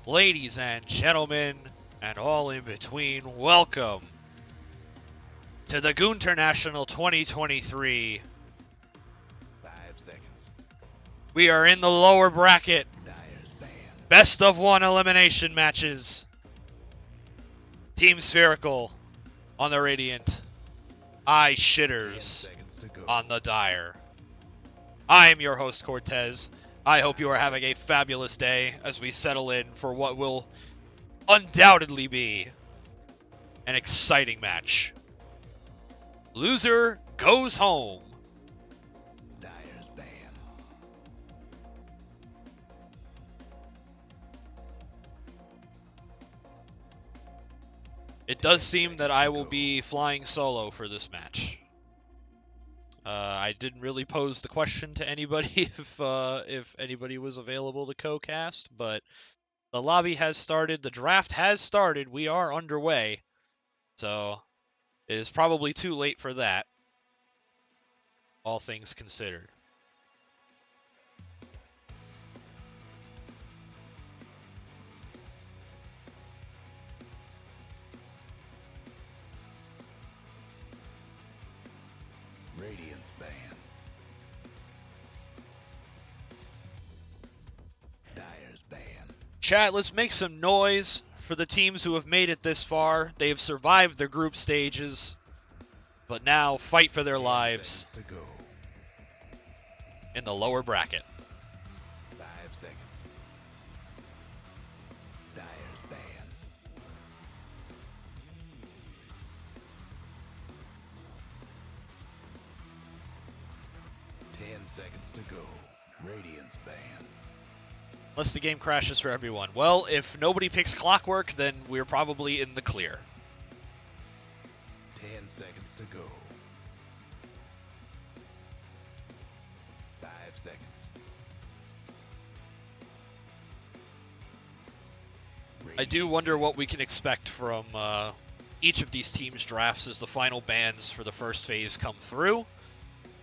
Ladies and gentlemen, and all in between, welcome to the Goonternational 2023. 5 seconds. We are in the lower bracket. Dyer's banned. Best of one elimination matches. Team Spherical on the Radiant. 10 iShitters seconds to go. on the Dire. I am your host, Cortez. I hope you are having a fabulous day as we settle in for what will undoubtedly be an exciting match. Loser goes home. Dyer's banned. It does seem that I will be flying solo for this match. I didn't really pose the question to anybody if anybody was available to co-cast, but the lobby has started, the draft has started, we are underway, so it is probably too late for that, all things considered. Radiant's banned. Dyer's banned. Chat, let's make some noise for the teams who have made it this far. They have survived their group stages, but now fight for their 10 lives seconds to go. in the lower bracket. 5 seconds. Dyer's banned. Seconds to go. Radiant's banned. Unless the game crashes for everyone. Well, if nobody picks Clockwork, then we're probably in the clear. 10 seconds to go. 5 seconds. I do wonder what we can expect from each of these teams' drafts as the final bans for the first phase come through.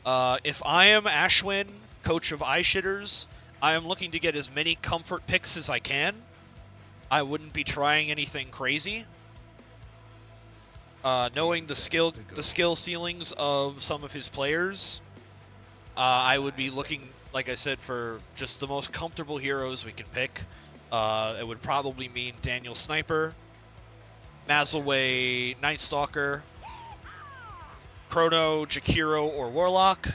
If I am Ashwin, coach of iShitters, I am looking to get as many comfort picks as I can. I wouldn't be trying anything crazy. Knowing the skill ceilings of some of his players, I would be looking, like I said, for just the most comfortable heroes we can pick. It would probably mean Daniel Sniper, Maselway, Night Stalker, Chrono, Jakiro, or Warlock.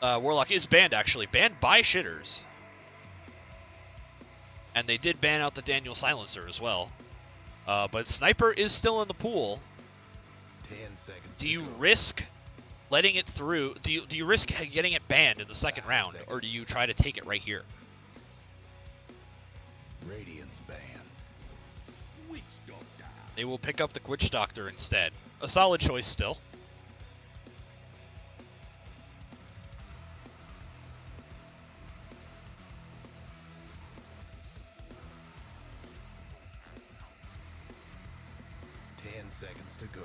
Warlock is banned, actually. Banned by Shitters. And they did ban out the Daniel Silencer as well. But Sniper is still in the pool. 10 seconds. Do you risk letting it through? Do you risk getting it banned in the second round? Or do you try to take it right here? Radiant's banned. They will pick up the Witch Doctor instead. A solid choice still. Seconds to go.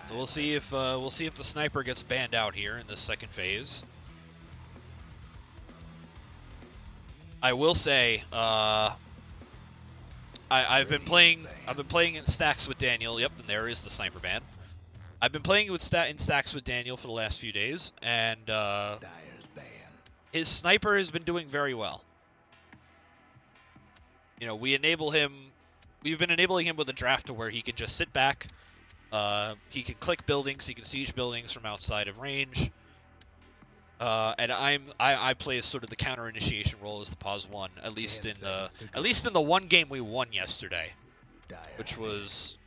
So we'll see if the Sniper gets banned out here in this second phase. I will say, I've been playing in stacks with Daniel. Yep, and there is the Sniper ban. I've been playing in stacks with Daniel for the last few days, and his Sniper has been doing very well. You know, we've been enabling him with a draft to where he can just sit back. He can click buildings, he can siege buildings from outside of range. And I play as sort of the counter initiation role as the pause one, at least in the one game we won yesterday, which was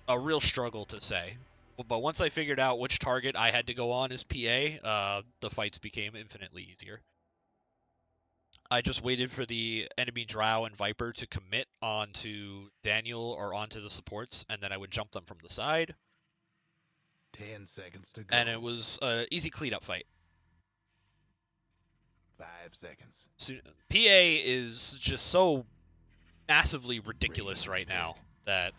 a real struggle to say. But once I figured out which target I had to go on as PA, the fights became infinitely easier. I just waited for the enemy Drow and Viper to commit onto Daniel or onto the supports, and then I would jump them from the side. 10 seconds to go. And it was an easy clean-up fight. 5 seconds. So, PA is just so massively ridiculous right now that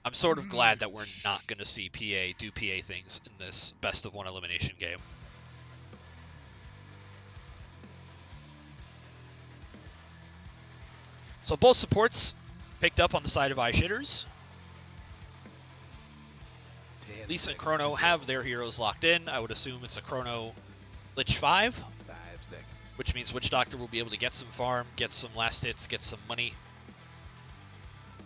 I'm sort of glad that we're not going to see PA do PA things in this best of one elimination game. So both supports picked up on the side of iShitters. Cleese and Chrono have their heroes locked in. I would assume it's a Chrono Lich 5, 5 seconds. which means Witch Doctor will be able to get some farm, get some last hits, get some money,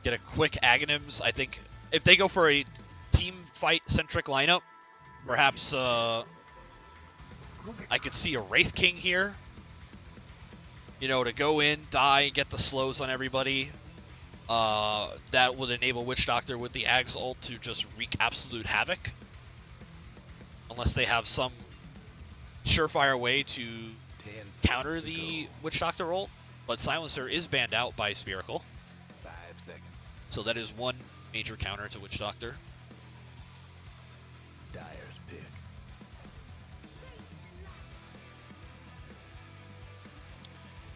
get a quick Aghanims. I think if they go for a team fight-centric lineup, perhaps I could see a Wraith King here. You know, to go in, die, get the slows on everybody. That would enable Witch Doctor with the Aghs ult to just wreak absolute havoc. Unless they have some surefire way to counter the Witch Doctor ult. But Silencer is banned out by Spherical. 5 seconds. So that is one major counter to Witch Doctor. Dyer's pick.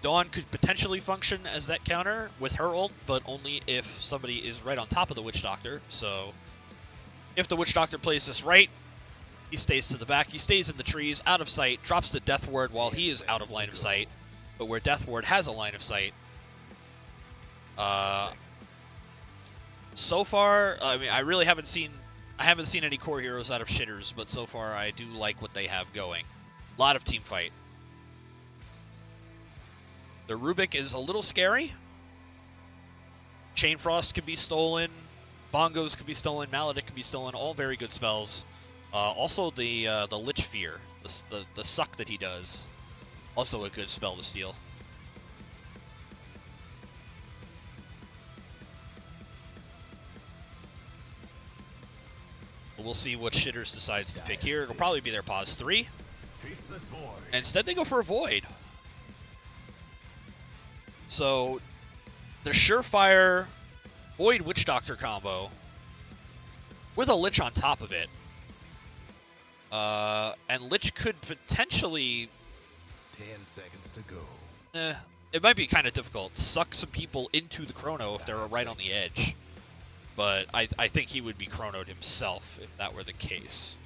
Dawn could potentially function as that counter with her ult, but only if somebody is right on top of the Witch Doctor. So if the Witch Doctor plays this right, he stays to the back. He stays in the trees, out of sight, drops the Death Ward while he is out of line of sight. But where Death Ward has a line of sight, so far, I mean, I really haven't seen any core heroes out of Shitters, but so far I do like what they have going. A lot of team fight. The Rubik is a little scary. Chain Frost could be stolen. Bongos could be stolen. Maledict could be stolen. All very good spells. Also the Lich Fear, the suck that he does, also a good spell to steal. We'll see what Shitters decides to pick here. It'll probably be their pause 3. Instead they go for a Void. So the surefire Void Witch Doctor combo with a Lich on top of it. And Lich could potentially... 10 seconds to go. It might be kind of difficult to suck some people into the Chrono if they're right on the edge. But I think he would be Chronoed himself if that were the case.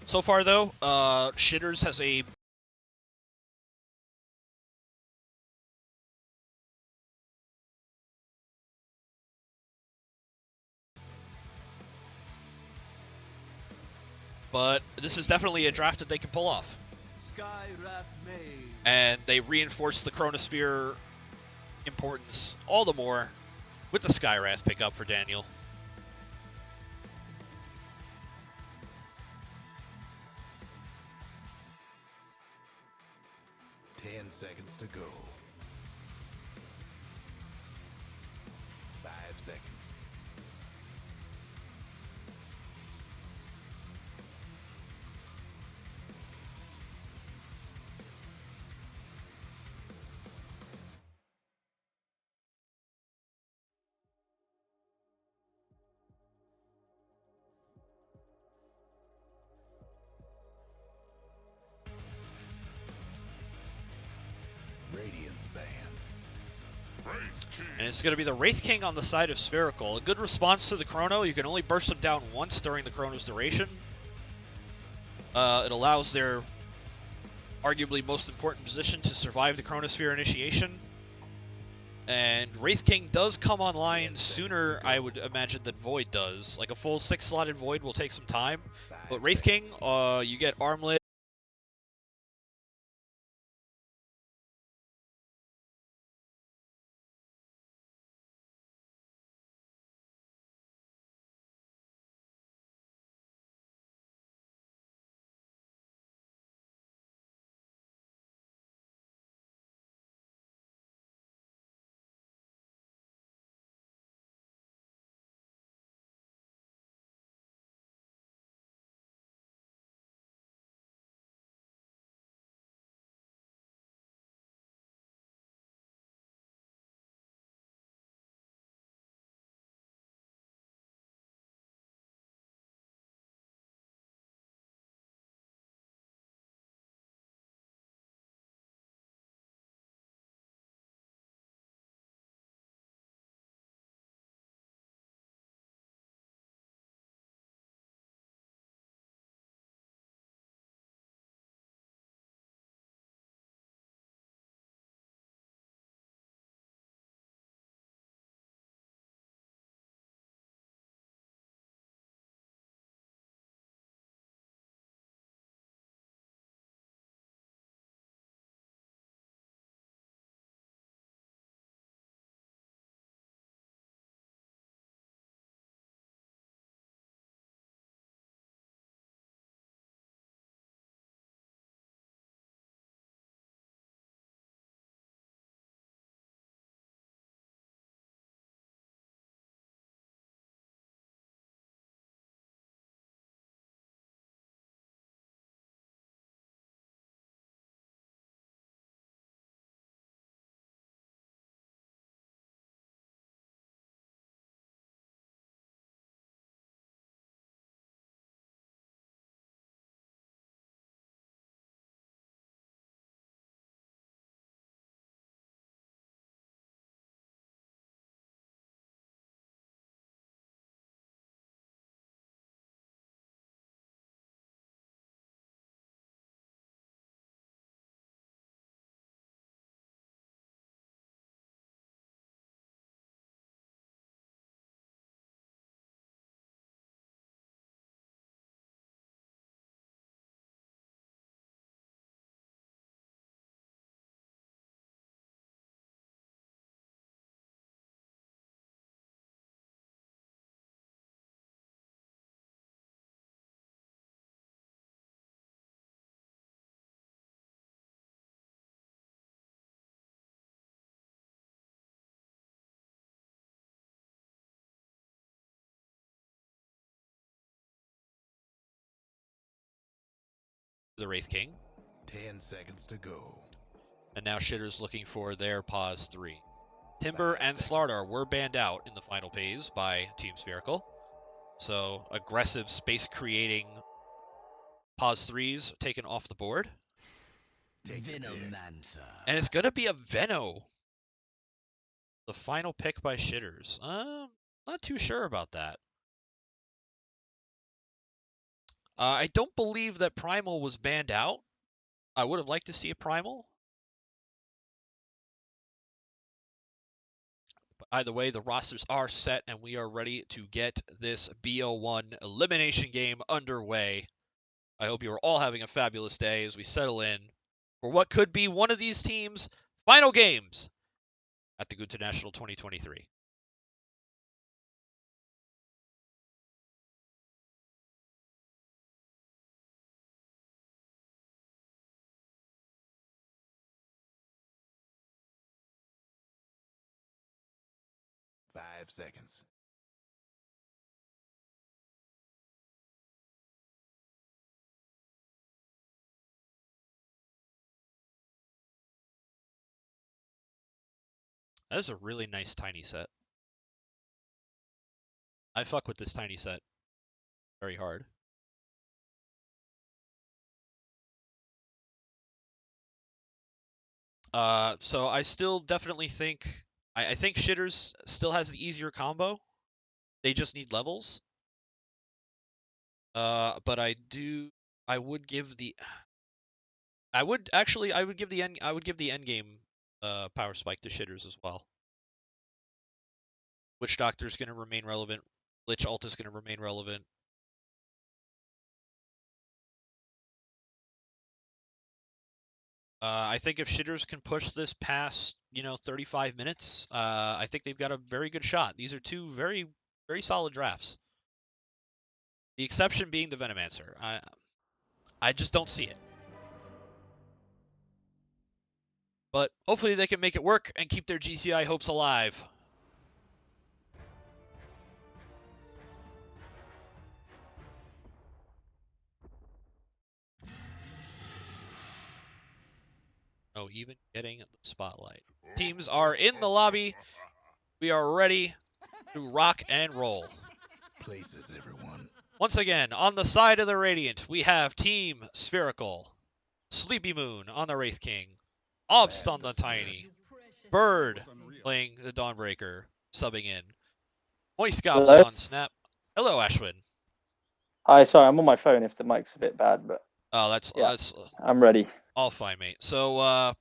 So far, though, Shitters has a... But this is definitely a draft that they can pull off. And they reinforce the Chronosphere importance all the more with the Skywrath pickup for Daniel. Seconds to go. 5 seconds. And it's going to be the Wraith King on the side of Spherical. A good response to the Chrono. You can only burst them down once during the Chrono's duration. It allows their arguably most important position to survive the Chronosphere initiation. And Wraith King does come online sooner, I would imagine, than Void does. Like a full 6-slotted Void will take some time. But Wraith King, you get Armlet. the Wraith King. 10 seconds to go. And now Shitters looking for their pause 3. Timber and Slardar were banned out in the final phase by Team Spherical. So aggressive space creating pause 3s taken off the board. And it's going to be a Veno. The final pick by Shitters. Not too sure about that. I don't believe that Primal was banned out. I would have liked to see a Primal. But either way, the rosters are set and we are ready to get this BO1 elimination game underway. I hope you are all having a fabulous day as we settle in for what could be one of these teams' final games at the Goota National 2023. Five seconds. That is a really nice tiny set. I fuck with this tiny set very hard. So I still definitely think I think Shitters still has the easier combo. They just need levels. But I would give the end game power spike to Shitters as well. Witch Doctor's going to remain relevant. Lich Ult is going to remain relevant. I think if Shitters can push this past, 35 minutes, I think they've got a very good shot. These are two very, very solid drafts. The exception being the Venomancer. I just don't see it. But hopefully they can make it work and keep their GTI hopes alive. Oh, even getting the spotlight. Teams are in the lobby. We are ready to rock and roll. Places, everyone. Once again, on the side of the Radiant, we have Team Spherical, sleepymoon on the Wraith King, Obst on the Tiny, Bird playing the Dawnbreaker, subbing in, Moist Goblin on Snap. Hello, Ashwin. Hi, sorry, I'm on my phone if the mic's a bit bad, but that's I'm ready. All fine, mate. So,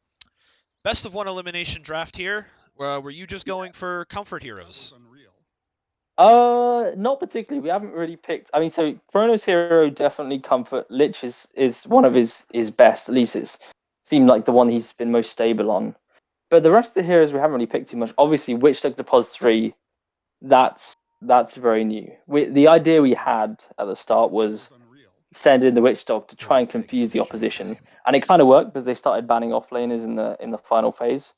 best of one elimination draft here. Were you just going for comfort heroes? Not particularly. We haven't really picked. I mean, so Chrono's hero definitely comfort. Lich is one of his best. At least it's seemed like the one he's been most stable on. But the rest of the heroes we haven't really picked too much. Obviously, Witch Doctor Pos 3, that's very new. The idea we had at the start was send in the Witch Dog to try and confuse the opposition, and it kind of worked because they started banning offlaners in the final phase.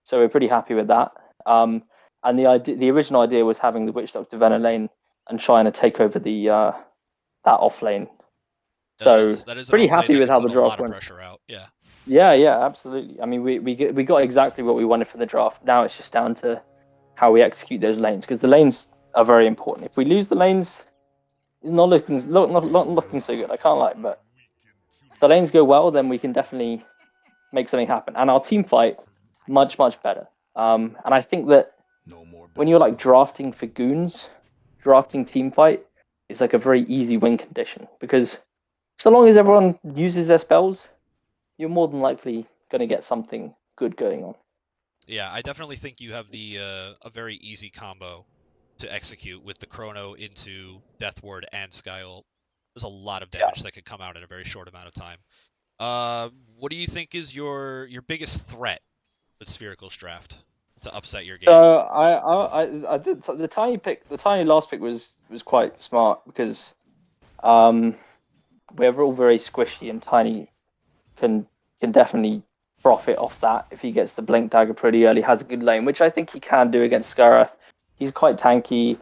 So we're pretty happy with that. And the original idea was having the Witch Doctor Venom lane and trying to take over the that off lane. So that is pretty happy with how the draft went. Pressure out, yeah. Yeah, absolutely. I mean, we got exactly what we wanted from the draft. Now it's just down to how we execute those lanes, because the lanes are very important. If we lose the lanes, it's not looking so good. I can't lie, but if the lanes go well, then we can definitely make something happen. And our team fight much better. And I think that when you're like drafting for goons, drafting team fight is like a very easy win condition, because so long as everyone uses their spells, you're more than likely going to get something good going on. Yeah, I definitely think you have a very easy combo to execute with the Chrono into Death Ward and Sky Ult. There's a lot of damage that could come out in a very short amount of time. What do you think is your biggest threat with Spherical's draft to upset your game? So I did the tiny last pick was quite smart, because we're all very squishy, and Tiny can definitely profit off that if he gets the Blink Dagger pretty early, has a good lane, which I think he can do against Skarath. He's quite tanky.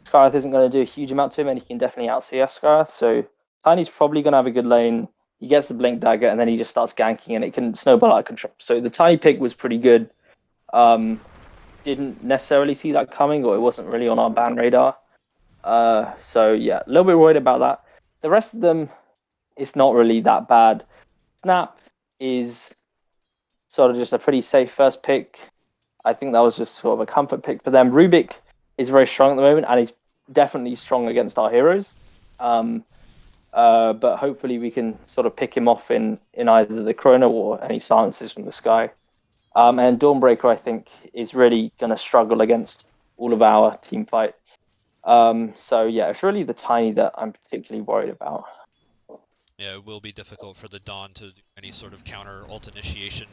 Skarath isn't going to do a huge amount to him, and he can definitely out CS Skarath. So Tiny's probably going to have a good lane. he gets the blink dagger, and then he just starts ganking, and it can snowball out of control. So the tiny pick was pretty good. Didn't necessarily see that coming, or it wasn't really on our ban radar. So yeah, a little bit worried about that. The rest of them, it's not really that bad. Snap is sort of just a pretty safe first pick. I think that was just sort of a comfort pick for them. Rubik is very strong at the moment, and he's definitely strong against our heroes. But hopefully we can sort of pick him off in either the Chrono or any silences from the sky. And Dawnbreaker, I think, is really going to struggle against all of our team fight. So yeah, it's really the tiny that I'm particularly worried about. Yeah, it will be difficult for the Dawn to do any sort of counter ult initiation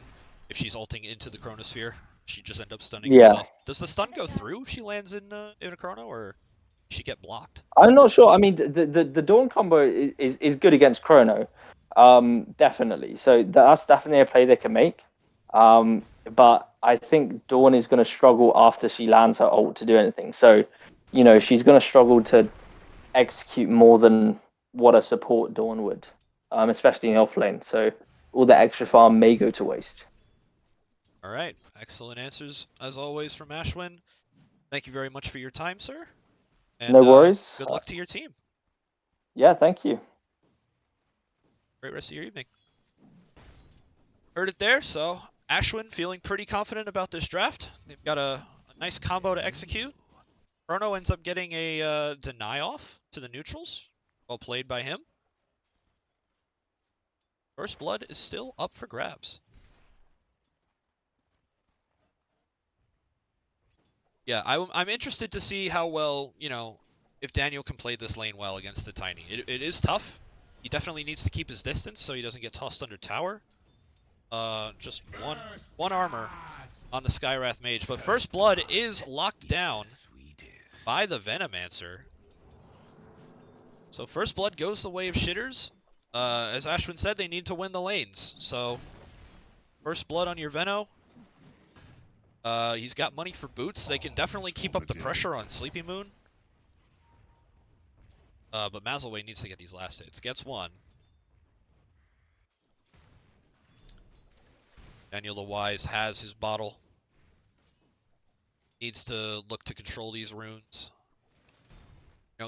if she's ulting into the Chronosphere. She just end up stunning herself. Does the stun go through if she lands in a Chrono, or does she get blocked? I'm not sure. I mean, the Dawn combo is good against Chrono, definitely. So that's definitely a play they can make. But I think Dawn is going to struggle after she lands her ult to do anything. So, she's going to struggle to execute more than what a support Dawn would, especially in offlane. So all the extra farm may go to waste. All right, excellent answers as always from Ashwin. Thank you very much for your time, sir. And, no worries. Good luck to your team. Yeah, thank you. Great rest of your evening. Heard it there, so Ashwin feeling pretty confident about this draft. They've got a nice combo to execute. Chrono ends up getting a deny off to the neutrals. Well played by him. First blood is still up for grabs. Yeah, I'm interested to see how well, if Daniel can play this lane well against the Tiny. It is tough. He definitely needs to keep his distance so he doesn't get tossed under tower. Just one armor on the Skywrath Mage, but First Blood is locked down by the Venomancer. So First Blood goes the way of Shitters. As Ashwin said, they need to win the lanes. So First Blood on your Veno. He's got money for boots. They can definitely keep up the pressure on sleepymoon. But Maselway needs to get these last hits. Gets one. DanielTheWise has his bottle. Needs to look to control these runes.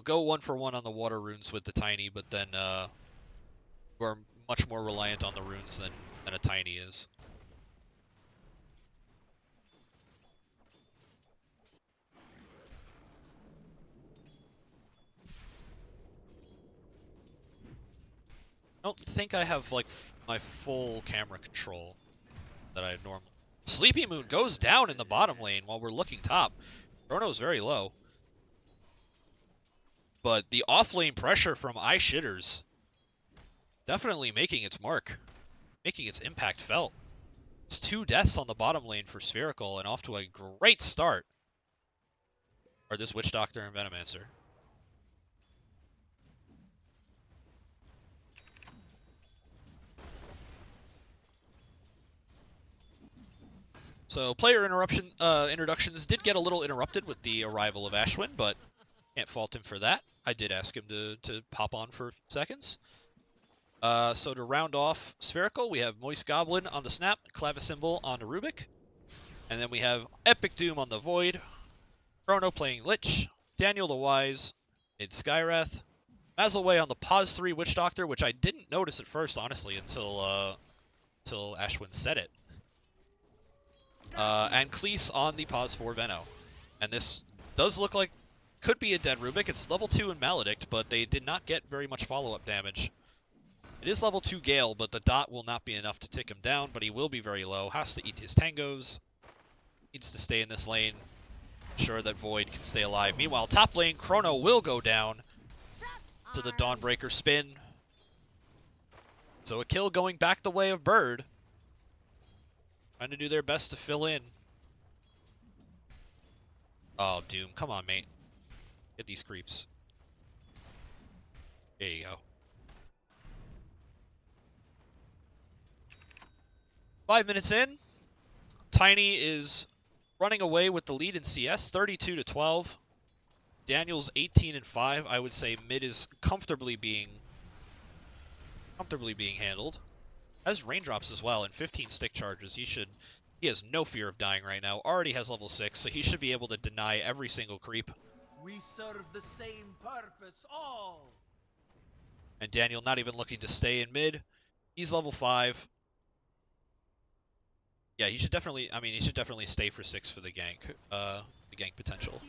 Go 1-for-1 on the water runes with the Tiny, but then we're much more reliant on the runes than a Tiny is. I don't think I have my full camera control that I normally. Sleepymoon goes down in the bottom lane while we're looking top. Chrono's very low. But the off-lane pressure from iShitters definitely making its mark, making its impact felt. It's 2 deaths on the bottom lane for Spherical and off to a great start. Or this Witch Doctor and Venomancer. So player introductions did get a little interrupted with the arrival of Ashwin, but can't fault him for that. I did ask him to pop on for seconds. So to round off Spherical, we have Moist Goblin on the Snap, Clavicimbel on the Rubik, and then we have Epic Doom on the Void, Chrono playing Lich, DanielTheWise in Skywrath, Maselway on the Pause 3 Witch Doctor, which I didn't notice at first, honestly, until Ashwin said it. And Cleese on the Pause 4 Veno. And this does look like could be a dead Rubik. It's level 2 in Maledict, but they did not get very much follow-up damage. It is level 2 Gale, but the dot will not be enough to tick him down, but he will be very low. Has to eat his tangos. Needs to stay in this lane. Ensure that Void can stay alive. Meanwhile, top lane, Chrono will go down to the Dawnbreaker spin. So a kill going back the way of Bird. Trying to do their best to fill in. Oh, Doom. Come on, mate. Get these creeps. There you go. 5 minutes in. Tiny is running away with the lead in CS, 32-12. Daniel's 18-5. I would say mid is comfortably being comfortably being handled. Has raindrops as well and 15 stick charges. He has no fear of dying right now. Already has level 6, so he should be able to deny every single creep. We serve the same purpose all. And Daniel not even looking to stay in mid. He's level 5. Yeah, he should definitely, he should definitely stay for 6 for the gank potential.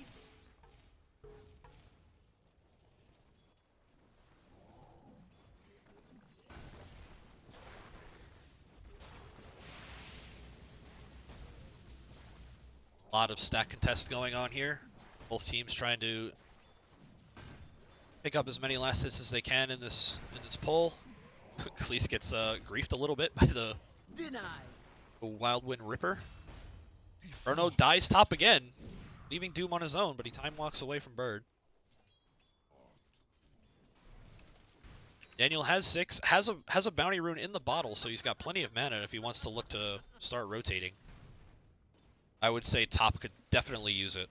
A lot of stack contest going on here. Both teams trying to pick up as many last hits as they can in this pull. Cleese gets griefed a little bit by the Wild Wind Ripper. Chrono dies top again, leaving Doom on his own, but he time walks away from Bird. Daniel has 6, has a bounty rune in the bottle, so he's got plenty of mana if he wants to look to start rotating. I would say top could definitely use it.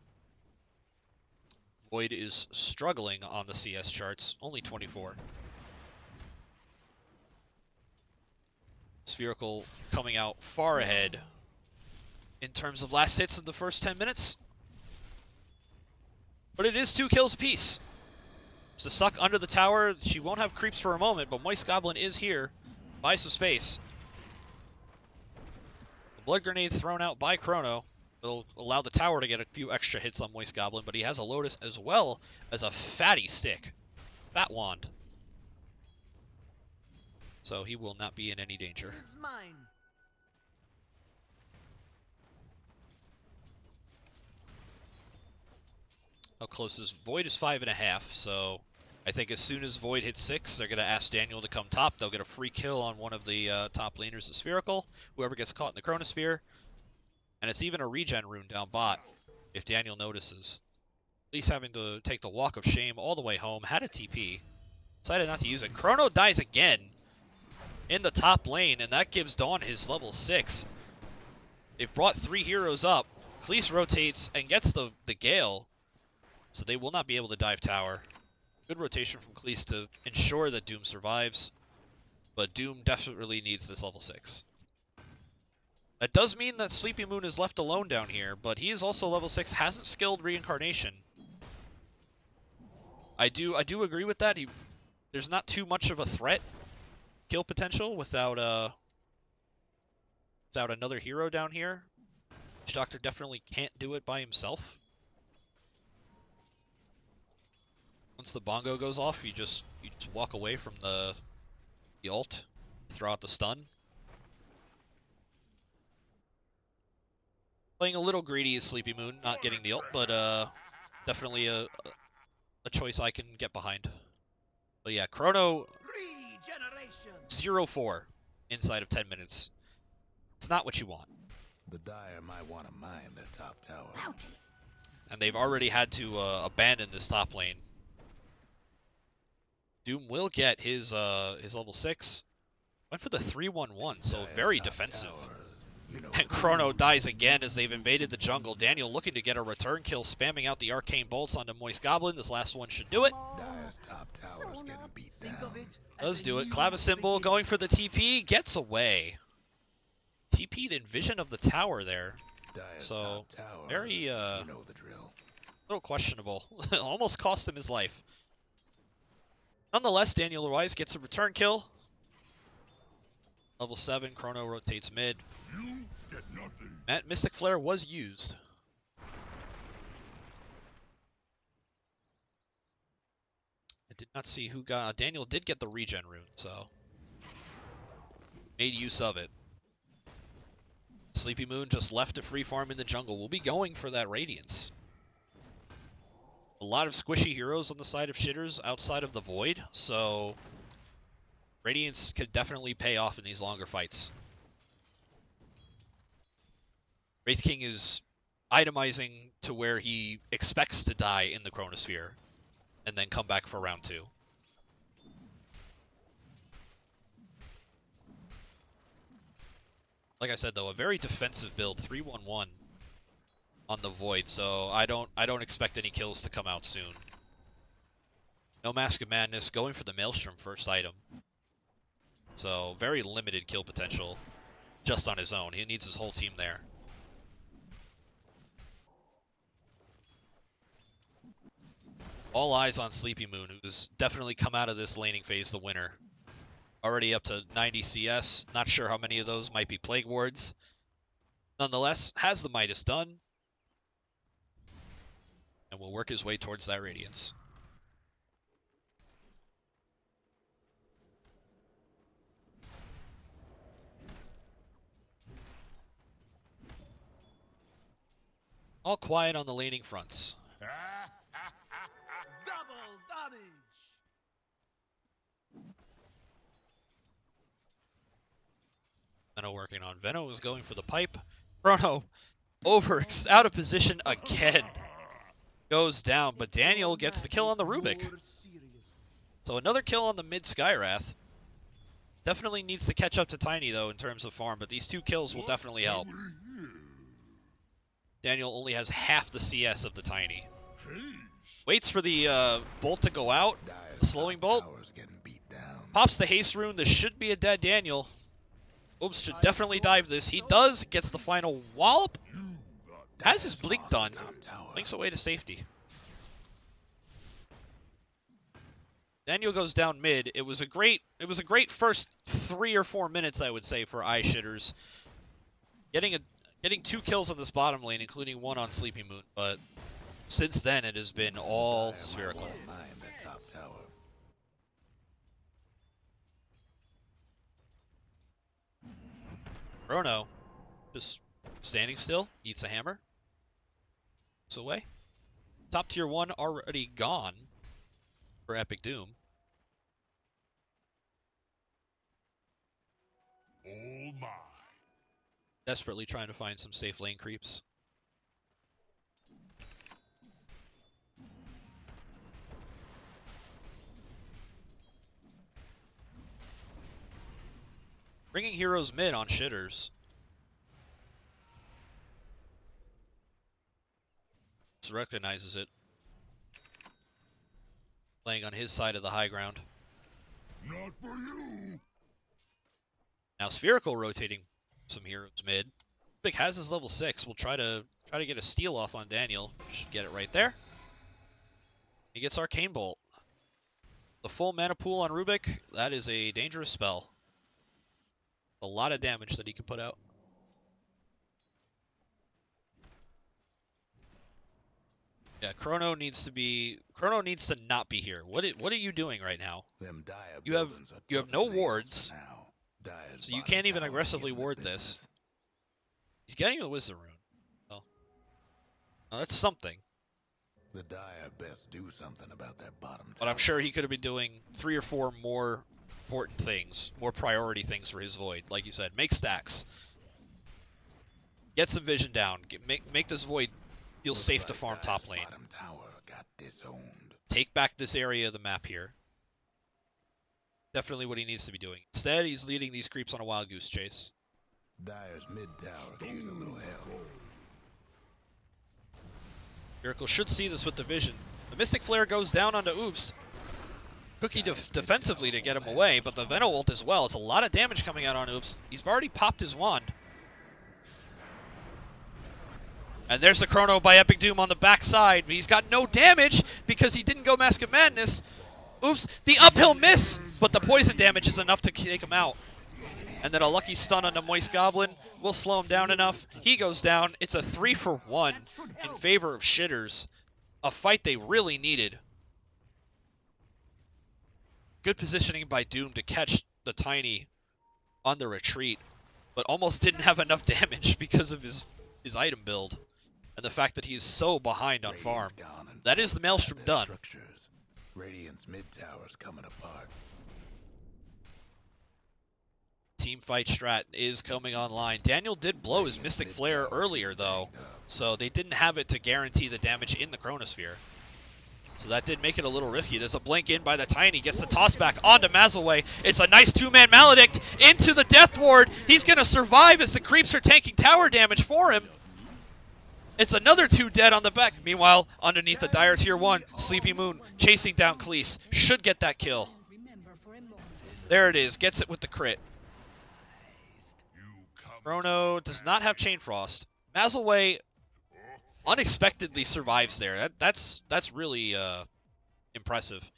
Void is struggling on the CS charts, only 24. Spherical coming out far ahead in terms of last hits in the first 10 minutes. But it is 2 kills apiece. So Suck under the tower. She won't have creeps for a moment, but Moist Goblin is here. Buy some space. The blood grenade thrown out by Chrono. It'll allow the tower to get a few extra hits on Moist Goblin, but he has a Lotus as well as a fatty stick. Fat wand. So he will not be in any danger. How close is Void? Is 5.5, so I think as soon as Void hits 6, they're going to ask Daniel to come top. They'll get a free kill on one of the top laners of Spherical, whoever gets caught in the Chronosphere. And it's even a regen rune down bot, if Daniel notices. At least having to take the walk of shame all the way home. Had a TP. Decided not to use it. Chrono dies again in the top lane, and that gives Dawn his level 6. They've brought 3 heroes up. Cleese rotates and gets the Gale, so they will not be able to dive tower. Good rotation from Cleese to ensure that Doom survives, but Doom definitely needs this level 6. That does mean that sleepymoon is left alone down here, but he is also level 6, hasn't skilled Reincarnation. I do agree with that. There's not too much of a threat kill potential without another hero down here. Witch Doctor definitely can't do it by himself. Once the bongo goes off, you just walk away from the ult, throw out the stun. Playing a little greedy is sleepymoon, not getting the ult, but definitely a choice I can get behind. But yeah, Chrono 0-4 inside of 10 minutes. It's not what you want. The Dire might want to mine their top tower. And they've already had to abandon this top lane. Doom will get his level 6. Went for the 3-1-1, so very defensive. And Chrono dies again as they've invaded the jungle. Daniel looking to get a return kill, spamming out the arcane bolts onto Moist Goblin. This last one should do it. Dire's top tower's getting beat down. Does do it. Clavicimbel going for the TP, gets away. TP'd in vision of the tower there. So very you know the drill. little questionable. Almost cost him his life. Nonetheless, DanielTheWise gets a return kill. Level 7, Chrono rotates mid. Mystic Flare was used. I did not see who got... Daniel did get the regen rune, so... made use of it. sleepymoon just left to free farm in the jungle. We'll be going for that Radiance. A lot of squishy heroes on the side of Shitters outside of the Void, so... Radiance could definitely pay off in these longer fights. Wraith King is itemizing to where he expects to die in the Chronosphere and then come back for round 2. Like I said though, a very defensive build, 3-1-1 on the Void, so I don't expect any kills to come out soon. No Mask of Madness, going for the Maelstrom first item. So very limited kill potential just on his own. He needs his whole team there. All eyes on sleepymoon, who's definitely come out of this laning phase the winner. Already up to 90 CS. Not sure how many of those might be Plague Wards. Nonetheless, has the Midas done. And will work his way towards that Radiance. All quiet on the laning fronts. Double damage. Veno working on. Veno is going for the pipe. Chrono out of position again. Goes down, but Daniel gets the kill on the Rubik. More serious. So another kill on the mid Skywrath. Definitely needs to catch up to Tiny though in terms of farm, but these 2 kills will definitely help. Daniel only has half the CS of the Tiny. Waits for the bolt to go out. The slowing bolt. Pops the haste rune. This should be a dead Daniel. Oops, should definitely dive this. He does. Gets the final wallop. Has his blink done. Blinks away to safety. Daniel goes down mid. It was a great first 3 or 4 minutes, I would say, for iShitters. Getting 2 kills on this bottom lane, including 1 on sleepymoon, but since then it has been all spherical. Chrono just standing still, eats a hammer. Looks away. Top tier 1 already gone for Epic Doom. Oh my. Desperately trying to find some safe lane creeps. Bringing heroes mid on shitters. Just recognizes it. Playing on his side of the high ground. Not for you. Now Spherical rotating some heroes mid. Rubik has his level 6. We'll try to get a steal off on Daniel. Should get it right there. He gets Arcane Bolt. The full mana pool on Rubik, that is a dangerous spell. A lot of damage that he can put out. Yeah, Chrono needs to not be here. What are you doing right now? You have no wards. So you can't even aggressively ward this. He's getting a Wisdom Rune. Oh. Well, that's something. The Dire best do something about that bottom tower. But I'm sure he could have been doing 3 or 4 more important things, more priority things for his Void. Like you said, make stacks. Get some vision down. Make this Void feel safe to farm top lane. Bottom tower got disowned. Take back this area of the map here. Definitely what he needs to be doing. Instead, he's leading these creeps on a wild goose chase. Dire's mid tower could use a little help. Miracle should see this with the vision. The Mystic Flare goes down onto Oops. Cookie defensively to get him away, but the Veno ult as well. It's a lot of damage coming out on Oops. He's already popped his wand. And there's the Chrono by Epic Doom on the backside, but he's got no damage because he didn't go Mask of Madness. Oops, the uphill miss, but the poison damage is enough to take him out. And then a lucky stun on the Moist Goblin will slow him down enough. He goes down. It's a 3-for-1 in favor of Shitters. A fight they really needed. Good positioning by Doom to catch the Tiny on the retreat, but almost didn't have enough damage because of his item build and the fact that he's so behind on farm. That is the Maelstrom done. Radiant's mid tower's coming apart. Team fight strat is coming online. Daniel did blow his Mystic Flare earlier though, so they didn't have it to guarantee the damage in the Chronosphere. So that did make it a little risky. There's a blink in by the Tiny. Gets the toss back onto Maselway. It's a nice 2-man Maledict into the Death Ward. He's going to survive as the creeps are tanking tower damage for him. It's another 2 dead on the back. Meanwhile, underneath the Dire Tier 1, sleepymoon chasing down Cleese. Should get that kill. There it is. Gets it with the crit. Chrono does not have Chain Frost. Maselway unexpectedly survives there. That's really impressive.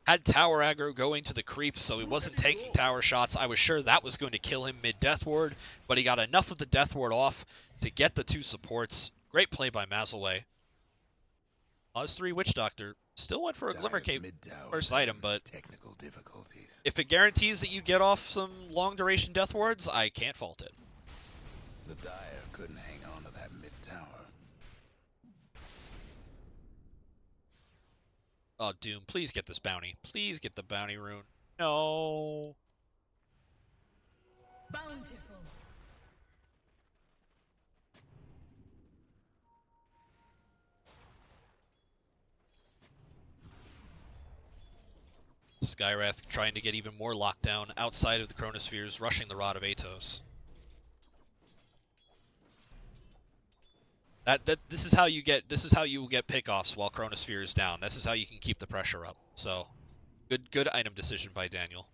Had tower aggro going to the creeps, so he wasn't taking tower shots. I was sure that was going to kill him mid-Death Ward, but he got enough of the Death Ward off to get the 2 supports. Great play by Maselway. His 3 Witch Doctor still went for a Glimmer Cape first item, but technical difficulties. if it guarantees that you get off some long-duration Death Wards, I can't fault it. The Dire couldn't hang on to that mid tower. Oh, Doom, please get this bounty. Please get the bounty rune. No. Bountiful. Skywrath trying to get even more lockdown outside of the Chronospheres, rushing the Rod of Atos. This is how you get pickoffs while Chronosphere is down. This is how you can keep the pressure up. So, good item decision by Daniel.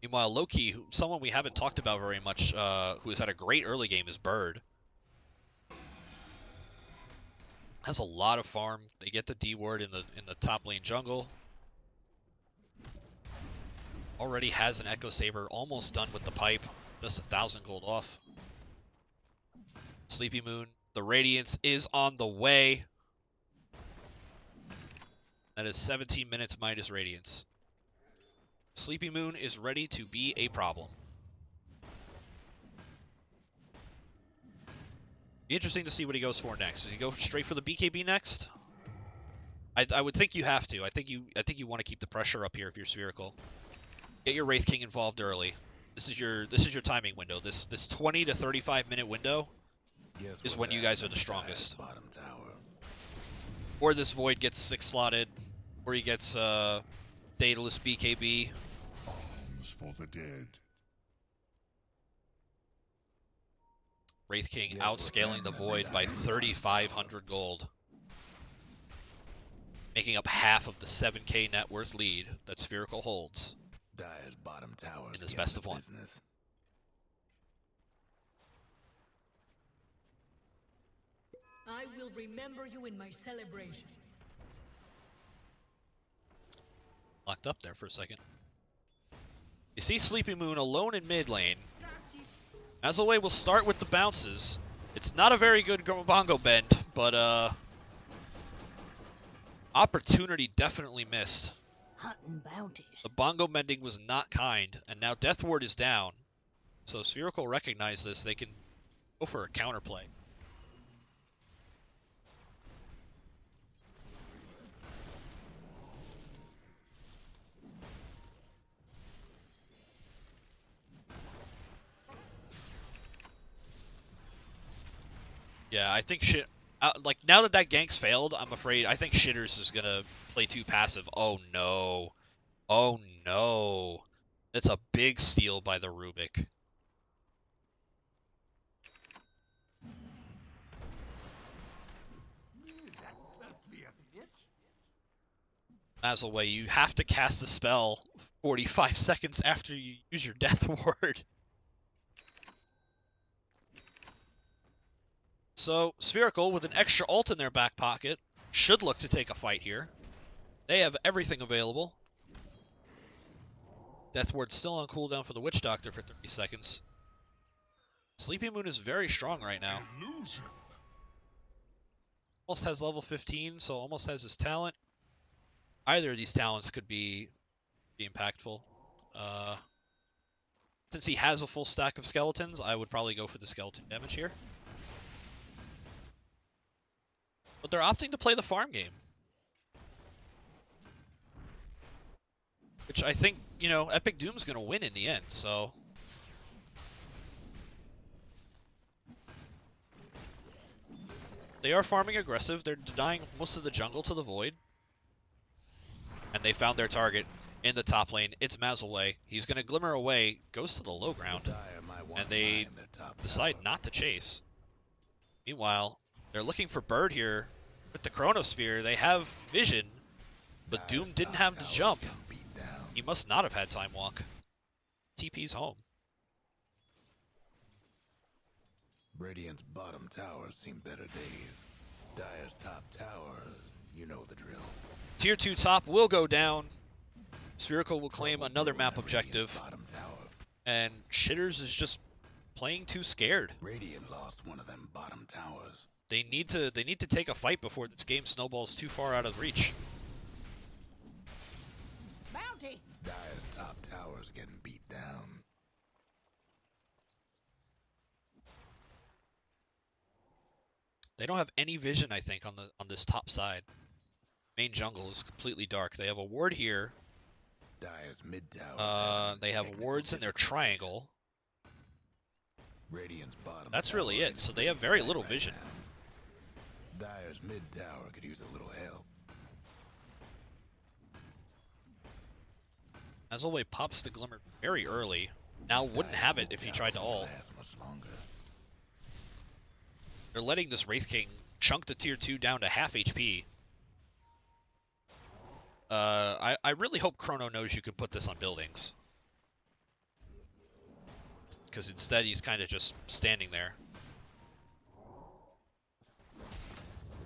Meanwhile, Loki, someone we haven't talked about very much, who has had a great early game, is Bird. Has a lot of farm. They get the D ward in the top lane jungle. Already has an Echo Saber, almost done with the pipe. Just 1,000 gold off. Sleepy Moon, the Radiance is on the way. That is 17 minutes minus Radiance. Sleepy Moon is ready to be a problem. Be interesting to see what he goes for next. Does he go straight for the BKB next? I would think you have to. I think you want to keep the pressure up here if you're Spherical. Get your Wraith King involved early. This is your timing window. This 20 to 35 minute window is when you guys are the strongest. Bottom tower. Or this Void gets 6 slotted, or he gets Daedalus BKB. Arms for the dead. Wraith King outscaling the Void by 3,500 gold. Making up half of the 7k net worth lead that Spherical holds. Dire's bottom tower In this best of one. Business. I will remember you in my celebrations. Locked up there for a second. You see Sleepy Moon alone in mid lane. Maselway will start with the bounces. It's not a very good bongo bend, but opportunity definitely missed. Hunting bounties. The bongo bending was not kind, and now Death Ward is down. So Spherical recognize this. They can go for a counterplay. Yeah, I think like now that gank's failed, I'm afraid I think Shitters is gonna play too passive. Oh no. Oh no. That's a big steal by the Rubik. Maselway, you have to cast a spell 45 seconds after you use your Death Ward. So, Spherical, with an extra ult in their back pocket, should look to take a fight here. They have everything available. Death Ward's still on cooldown for the Witch Doctor for 30 seconds. Sleepy Moon is very strong right now. Almost has level 15, so almost has his talent. Either of these talents could be impactful. Since he has a full stack of skeletons, I would probably go for the skeleton damage here. But they're opting to play the farm game. Which I think, you know, Epic Doom's going to win in the end, so... They are farming aggressive. They're denying most of the jungle to the Void. And they found their target in the top lane. It's Maselway. He's going to glimmer away, goes to the low ground, and they decide not to chase. Meanwhile, they're looking for Bird here with the Chronosphere. They have vision. But Doom didn't have the jump. He must not have had Time Walk. TP's home. Radiant's bottom towers seen better days. Dire's top towers, you know the drill. Tier 2 top will go down. Spherical will claim another map objective. Bottom tower. And Shitters is just playing too scared. Radiant lost one of them bottom towers. They need to take a fight before this game snowballs too far out of reach. Bounty. Dire's top tower's getting beat down. They don't have any vision, I think, on this top side. Main jungle is completely dark. They have a ward here. Dire's mid tower. They have wards in their triangle. Radiant's bottom. That's really it. So they have very little vision. Dire's mid tower could use a little help. Maselway pops the Glimmer very early. Now wouldn't have it if he tried to ult. They're letting this Wraith King chunk the tier 2 down to half HP. I really hope Chrono knows you can put this on buildings. Because instead he's kind of just standing there.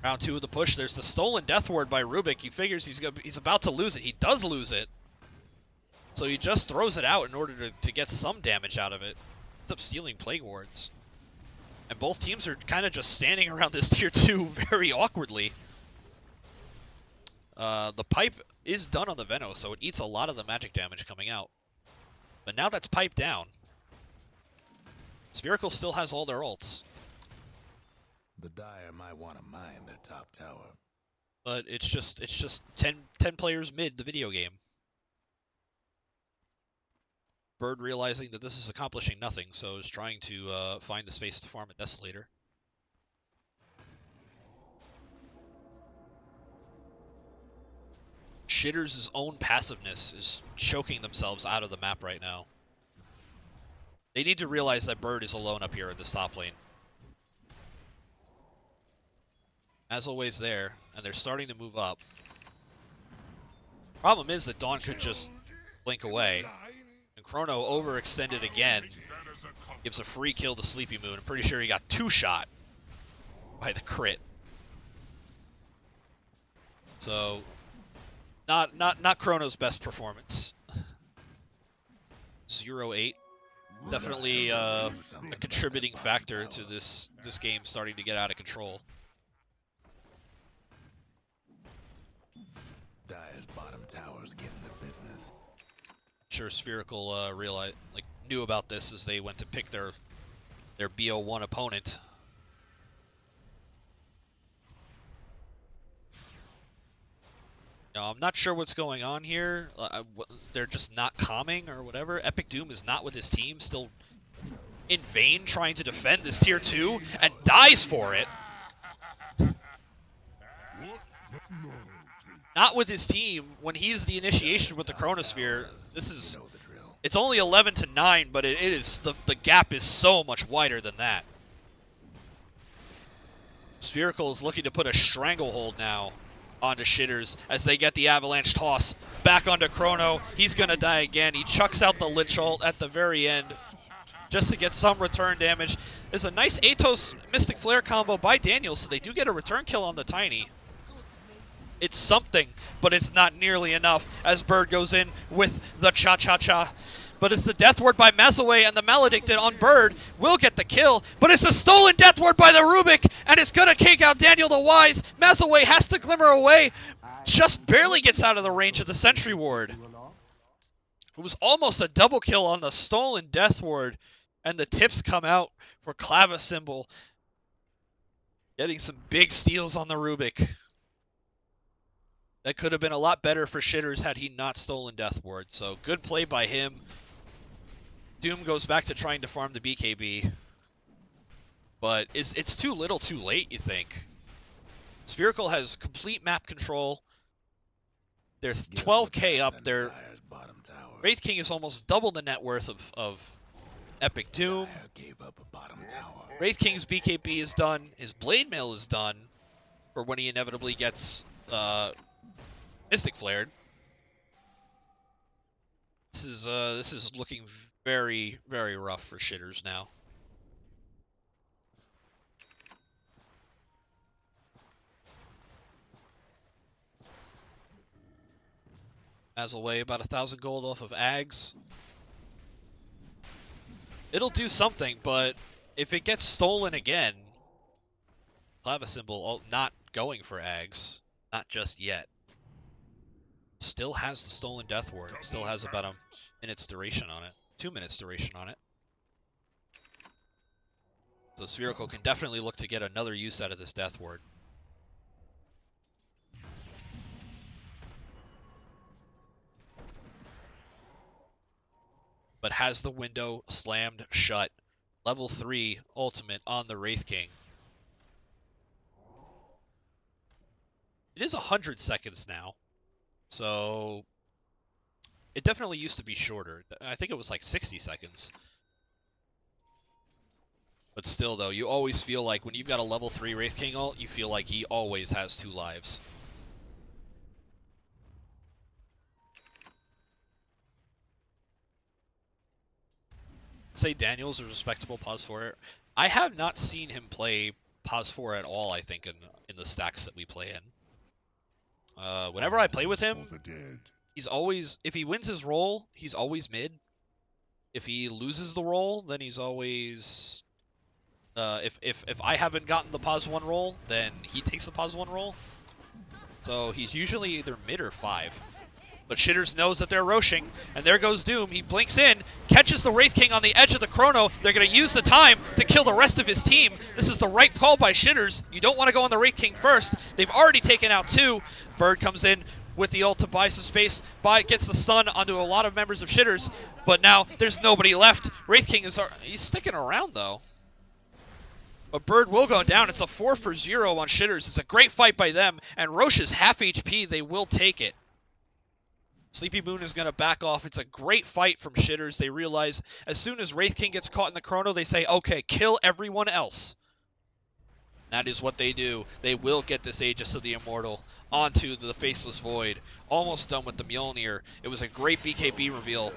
Round 2 of the push. There's the stolen Death Ward by Rubik. He figures he's about to lose it. He does lose it. So he just throws it out in order to get some damage out of it. Ends up stealing Plague Wards. And both teams are kind of just standing around this tier 2 very awkwardly. The pipe is done on the Veno, so it eats a lot of the magic damage coming out. But now that's piped down. Spherical still has all their ults. The Dire might want to mine their top tower. But it's just 10 players mid the video game. Bird realizing that this is accomplishing nothing, so is trying to find the space to farm a Desolator. Shitters' own passiveness is choking themselves out of the map right now. They need to realize that Bird is alone up here in this top lane. Maselway's there, and they're starting to move up. Problem is that Dawn could just blink away. And Chrono overextended again. Gives a free kill to sleepymoon. I'm pretty sure he got 2-shot by the crit. So, not Chrono's best performance. 0-8. Definitely a contributing factor to this game starting to get out of control. Dire's bottom tower's getting the business. Sure, Spherical knew about this as they went to pick their BO1 opponent. Now, I'm not sure what's going on here. They're just not calming or whatever. Epic Doom is not with his team, still in vain trying to defend this tier 2 and dies for it. Not with his team when he's the initiation with the Chronosphere. This is, it's only 11-9, but it is the gap is so much wider than that. Spherical is looking to put a stranglehold now onto Shitters as they get the avalanche toss back onto Chrono. He's gonna die again. He chucks out the Lich ult at the very end just to get some return damage. There's a nice Atos Mystic Flare combo by Daniel, so they do get a return kill on the Tiny. It's something, but it's not nearly enough as Bird goes in with the cha-cha-cha. But it's the Death Ward by Maselway, and the Maledicted on Bird will get the kill. But it's a stolen Death Ward by the Rubik, and it's going to kick out DanielTheWise. Maselway has to glimmer away. Just barely gets out of the range of the Sentry Ward. It was almost a double kill on the stolen Death Ward, and the tips come out for clavicimbel. Getting some big steals on the Rubik. That could have been a lot better for Shitters had he not stolen Death Ward. So good play by him. Doom goes back to trying to farm the BKB. But it's too little too late, you think. Spherical has complete map control. They're 12k up. Their Wraith King is almost double the net worth of Epic Doom. Wraith King's BKB is done. His Blade Mail is done for when he inevitably gets Mystic flared. This is looking very, very rough for Shitters now. Maselway about 1,000 gold off of Ags. It'll do something, but if it gets stolen again, clavicimbel not going for Ags, not just yet. Still has the stolen death ward. Still has about a minute's duration on it. 2 minutes duration on it. So Spherical can definitely look to get another use out of this death ward. But has the window slammed shut. Level 3 ultimate on the Wraith King. It is 100 seconds now. So it definitely used to be shorter. I think it was like 60 seconds. But still though, you always feel like when you've got a level 3 Wraith King ult, you feel like he always has 2 lives. Say Daniel's a respectable pos 4. I have not seen him play pos 4 at all, I think, in the stacks that we play in. Whenever I play with him, he's always, if he wins his role, he's always mid. If he loses the role, then he's always, if I haven't gotten the pos 1 role, then he takes the pos 1 role. So he's usually either mid or 5. But Shitters knows that they're roshing, and there goes Doom. He blinks in, catches the Wraith King on the edge of the Chrono. They're going to use the time to kill the rest of his team. This is the right call by Shitters. You don't want to go on the Wraith King first. They've already taken out 2. Bird comes in with the ult to buy some space. Gets the stun onto a lot of members of Shitters, but now there's nobody left. Wraith King he's sticking around, though. But Bird will go down. It's a 4-for-0 on Shitters. It's a great fight by them, and Roche is half HP. They will take it. Sleepy Moon is going to back off. It's a great fight from Shitters. They realize as soon as Wraith King gets caught in the Chrono, they say, okay, kill everyone else. That is what they do. They will get this Aegis of the Immortal onto the Faceless Void. Almost done with the Mjolnir. It was a great BKB reveal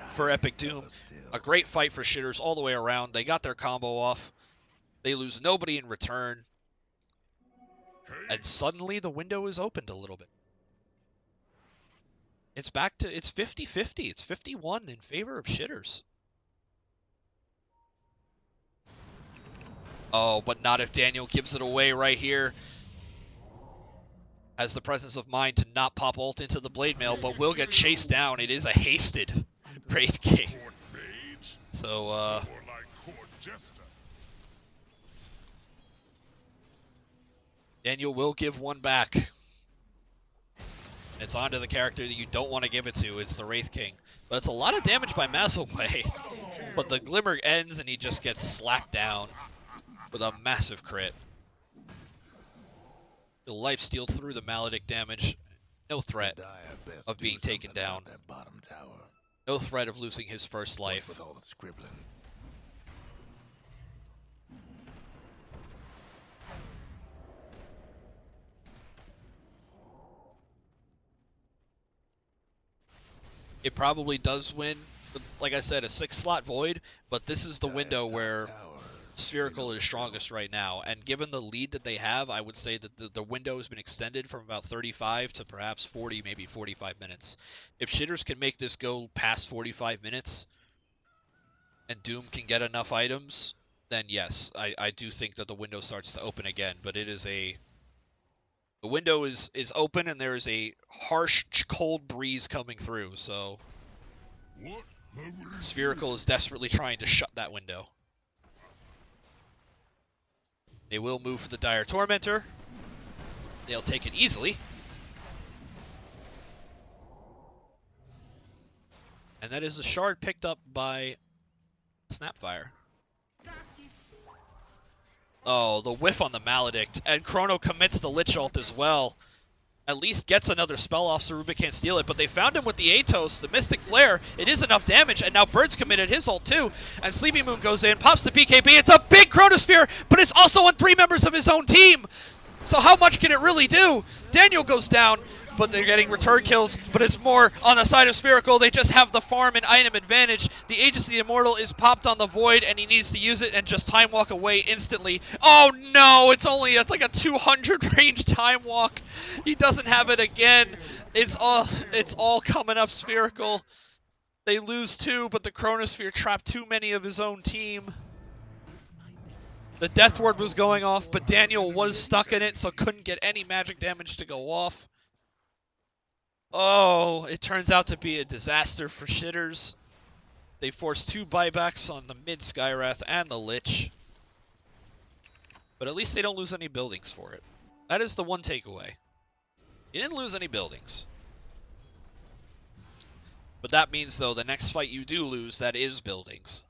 for Epic Doom. A great fight for Shitters all the way around. They got their combo off. They lose nobody in return. And suddenly the window is opened a little bit. It's back to, it's 50-50. It's 51 in favor of Shitters. Oh, but not if Daniel gives it away right here. Has the presence of mind to not pop ult into the blade mail, but will get chased down. It is a hasted Wraith King. So, Daniel will give one back. It's onto the character that you don't want to give it to. It's the Wraith King. But it's a lot of damage by Maselway. But the Glimmer ends and he just gets slapped down with a massive crit. The lifesteal through the Maledict damage. No threat of being taken down. No threat of losing his first life. With all the scribbling. It probably does win, like I said, a 6-slot void, but this is the window where Spherical is strongest right now. And given the lead that they have, I would say that the window has been extended from about 35 to perhaps 40, maybe 45 minutes. If Shitters can make this go past 45 minutes and Doom can get enough items, then yes, I do think that the window starts to open again. But it is the window is open and there is a harsh, cold breeze coming through, so Spherical is desperately trying to shut that window. They will move for the Dire Tormentor. They'll take it easily. And that is a shard picked up by Snapfire. Oh, the whiff on the Maledict. And Chrono commits the Lich ult as well. At least gets another spell off so Rubick can't steal it. But they found him with the Atos, the Mystic Flare. It is enough damage. And now Bird's committed his ult too. And Sleepy Moon goes in, pops the BKB. It's a big Chronosphere, but it's also on 3 members of his own team. So how much can it really do? Daniel goes down. but they're getting return kills, but it's more on the side of Spherical. They just have the farm and item advantage. The Aegis of the Immortal is popped on the Void, and he needs to use it and just time walk away instantly. Oh no, it's like a 200 range time walk. He doesn't have it again. It's all coming up Spherical. They lose 2, but the Chronosphere trapped too many of his own team. The Death Ward was going off, but Daniel was stuck in it, so couldn't get any magic damage to go off. Oh, it turns out to be a disaster for Shitters. They forced 2 buybacks on the mid Skywrath and the Lich. But at least they don't lose any buildings for it. That is the one takeaway. You didn't lose any buildings. But that means, though, the next fight you do lose, that is buildings.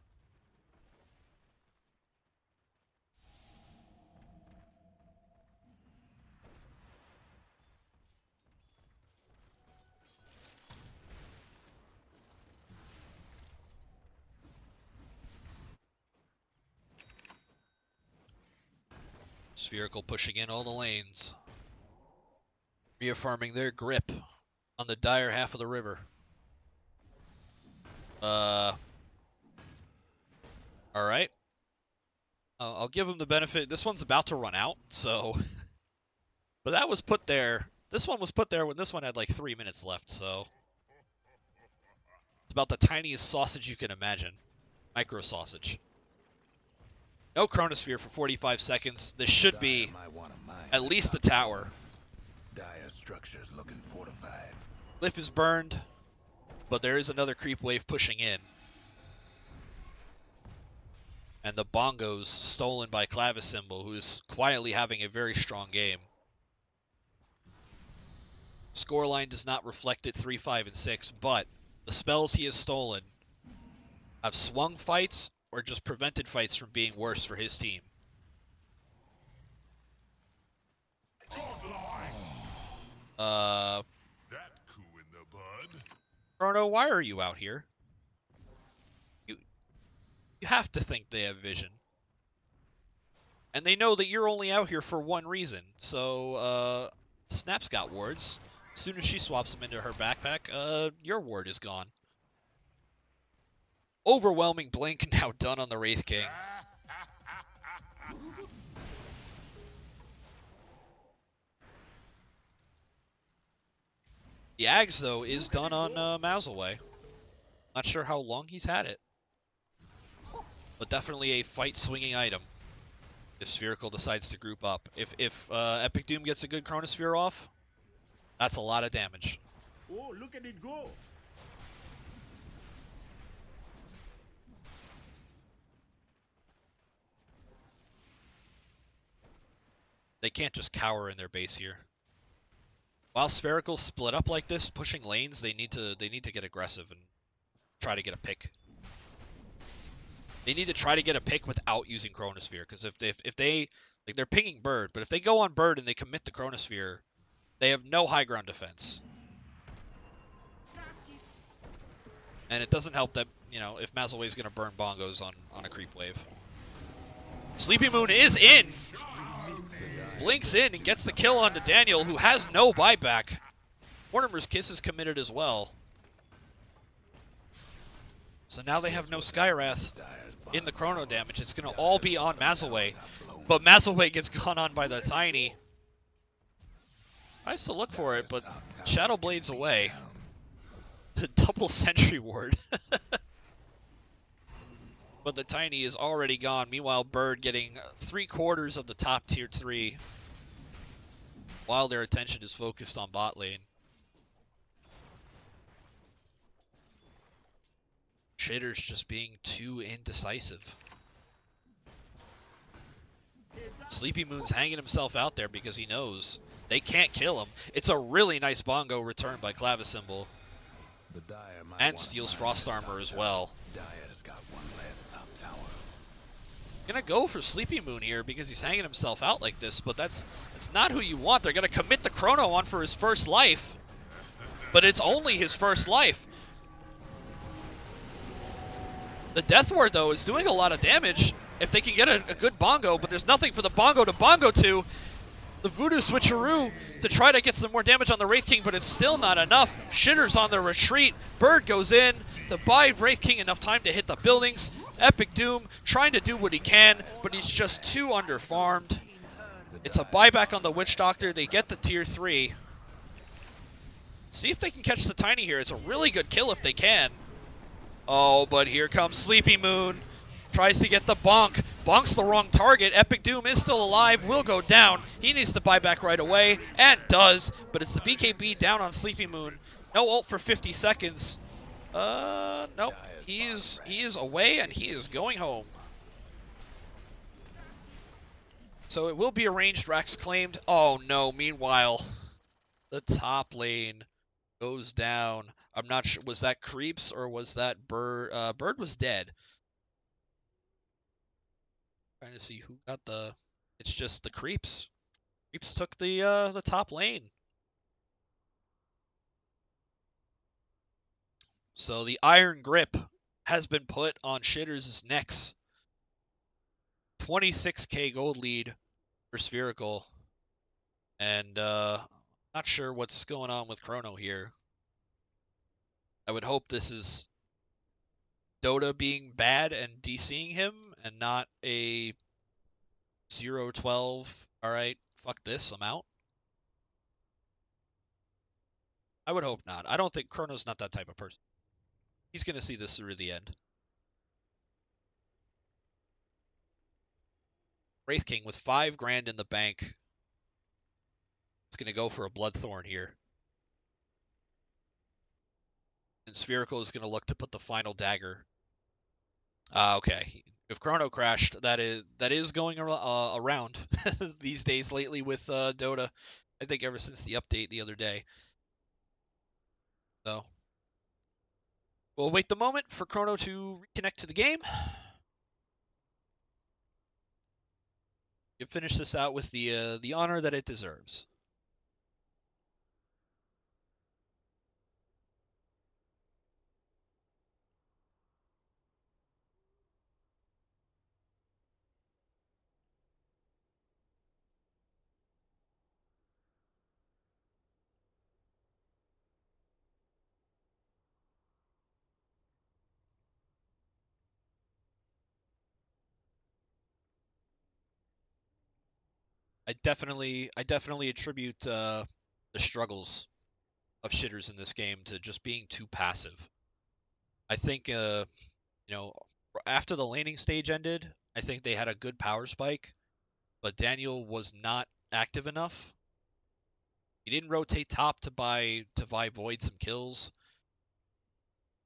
Spherical pushing in all the lanes, reaffirming their grip on the dire half of the river. Alright. I'll give him the benefit. This one's about to run out, so... But that was put there. This one was put there when this one had like 3 minutes left, so... It's about the tiniest sausage you can imagine. Micro sausage. No Chronosphere for 45 seconds. This should be at least a tower. Dire structures looking fortified. Cliff is burned, but there is another creep wave pushing in. And the bongos stolen by Clavicimbel, who is quietly having a very strong game. Scoreline does not reflect it 3, 5, and 6, but the spells he has stolen have swung fights or just prevented fights from being worse for his team. That coup in the bud. Chrono, why are you out here? You have to think they have vision. And they know that you're only out here for one reason. So, Snap's got wards. As soon as she swaps them into her backpack, your ward is gone. Overwhelming blink now done on the Wraith King. The Ags, though, is done on Maselway. Not sure how long he's had it. But definitely a fight-swinging item if Spherical decides to group up. If Epic Doom gets a good Chronosphere off, that's a lot of damage. Oh, look at it go! They can't just cower in their base here. While Spherical's split up like this, pushing lanes, they need to get aggressive and try to get a pick. They need to try to get a pick without using Chronosphere, because if they like they're pinging Bird, but if they go on Bird and they commit the Chronosphere, they have no high ground defense. And it doesn't help that, you know, if Maselway's gonna burn bongos on a creep wave. Sleepy Moon is in! Blinks in and gets the kill onto Daniel, who has no buyback. Mortimer's Kiss is committed as well. So now they have no Skywrath in the Chrono damage. It's going to all be on Maselway. But Maselway gets gone on by the Tiny. Tries to look for it, but Shadow Blade's away. The double sentry ward. But the Tiny is already gone. Meanwhile, Bird getting 3/4 of the top tier 3 while their attention is focused on bot lane. Shitters just being too indecisive. Sleepy Moon's hanging himself out there because he knows they can't kill him. It's a really nice bongo return by Clavicimbel. And steals Frost Armor as well. Gonna go for Sleepy Moon here because he's hanging himself out like this, but that's not who you want. They're gonna commit the Chrono on for his first life. But it's only his first life. The Death Ward, though, is doing a lot of damage if they can get a good bongo, but there's nothing for the bongo to bongo to. the Voodoo switcheroo to try to get some more damage on the Wraith King, but it's still not enough. Shitters on the retreat. Bird goes in to buy Wraith King enough time to hit the buildings. Epic Doom trying to do what he can, but he's just too underfarmed. It's a buyback on the Witch Doctor. They get the tier 3. See if they can catch the Tiny here. It's a really good kill if they can. Oh, but here comes Sleepy Moon. Tries to get the bonk. Bonk's the wrong target. Epic Doom is still alive. Will go down. He needs to buy back right away. And does. But it's the BKB down on Sleepy Moon. No ult for 50 seconds. Nope. He is away and he is going home. So it will be arranged. Rax claimed. Oh no. Meanwhile, the top lane goes down. I'm not sure. Was that Creeps or was that Bird? Bird was dead. Trying to see who got the. It's just the Creeps. Creeps took the top lane. So the iron grip has been put on Shitters' necks. 26k gold lead for Spherical. And not sure what's going on with Chrono here. I would hope this is Dota being bad and DCing him and not a 0-12. Alright, fuck this, I'm out. I would hope not. I don't think Chrono's not that type of person. He's going to see this through the end. Wraith King with 5 grand in the bank. It's going to go for a Bloodthorn here. And Spherical is going to look to put the final dagger. Okay. If Chrono crashed, that is going around these days lately with Dota. I think ever since the update the other day. So we'll wait the moment for Chrono to reconnect to the game. You finish this out with the honor that it deserves. I definitely attribute the struggles of Shitters in this game to just being too passive. I think after the laning stage ended, I think they had a good power spike, but Daniel was not active enough. He didn't rotate top to buy Void some kills.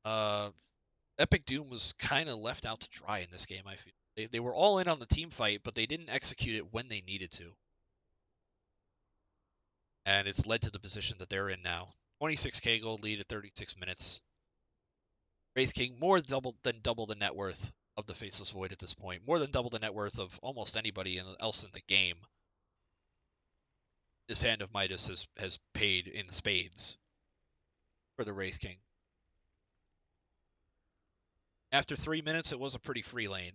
Epic Doom was kind of left out to dry in this game, I feel. They were all in on the team fight, but they didn't execute it when they needed to. And it's led to the position that they're in now. 26k gold lead at 36 minutes. Wraith King more than double the net worth of the Faceless Void at this point. More than double the net worth of almost anybody else in the game. This Hand of Midas has paid in spades for the Wraith King. After 3 minutes, it was a pretty free lane.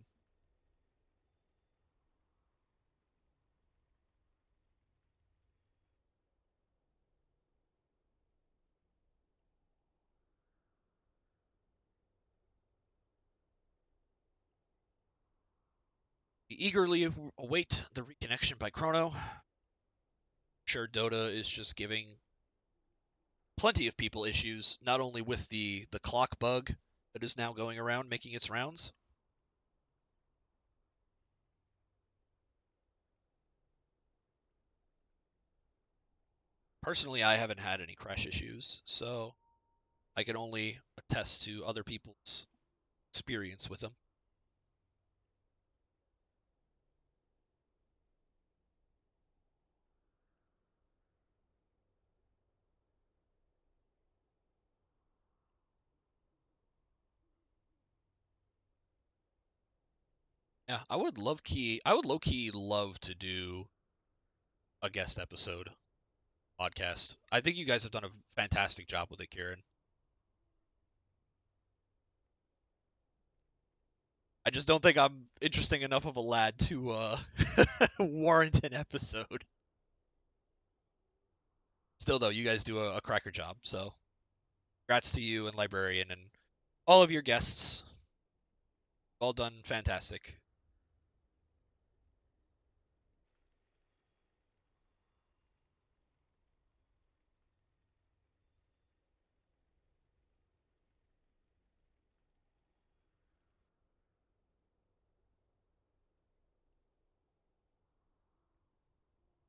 We eagerly await the reconnection by Chrono. I'm sure Dota is just giving plenty of people issues, not only with the clock bug that is now going around making its rounds. Personally, I haven't had any crash issues, so I can only attest to other people's experience with them. Yeah, I would low-key love to do a guest episode podcast. I think you guys have done a fantastic job with it, Kieran. I just don't think I'm interesting enough of a lad to warrant an episode. Still, though, you guys do a cracker job, so congrats to you and Librarian and all of your guests. All done fantastic.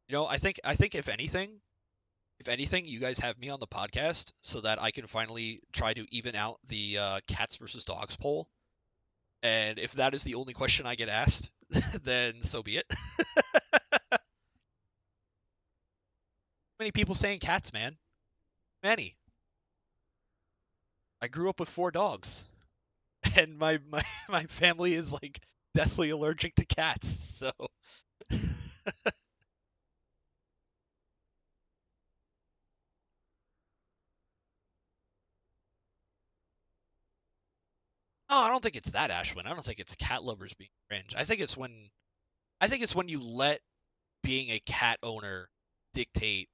You know, I think if anything, you guys have me on the podcast so that I can finally try to even out the cats versus dogs poll. And if that is the only question I get asked, then so be it. Many people saying cats, man. Many. I grew up with 4 dogs, and my family is like deathly allergic to cats. So. Oh, I don't think it's that, Ashwin. I don't think it's cat lovers being cringe. I think it's when you let being a cat owner dictate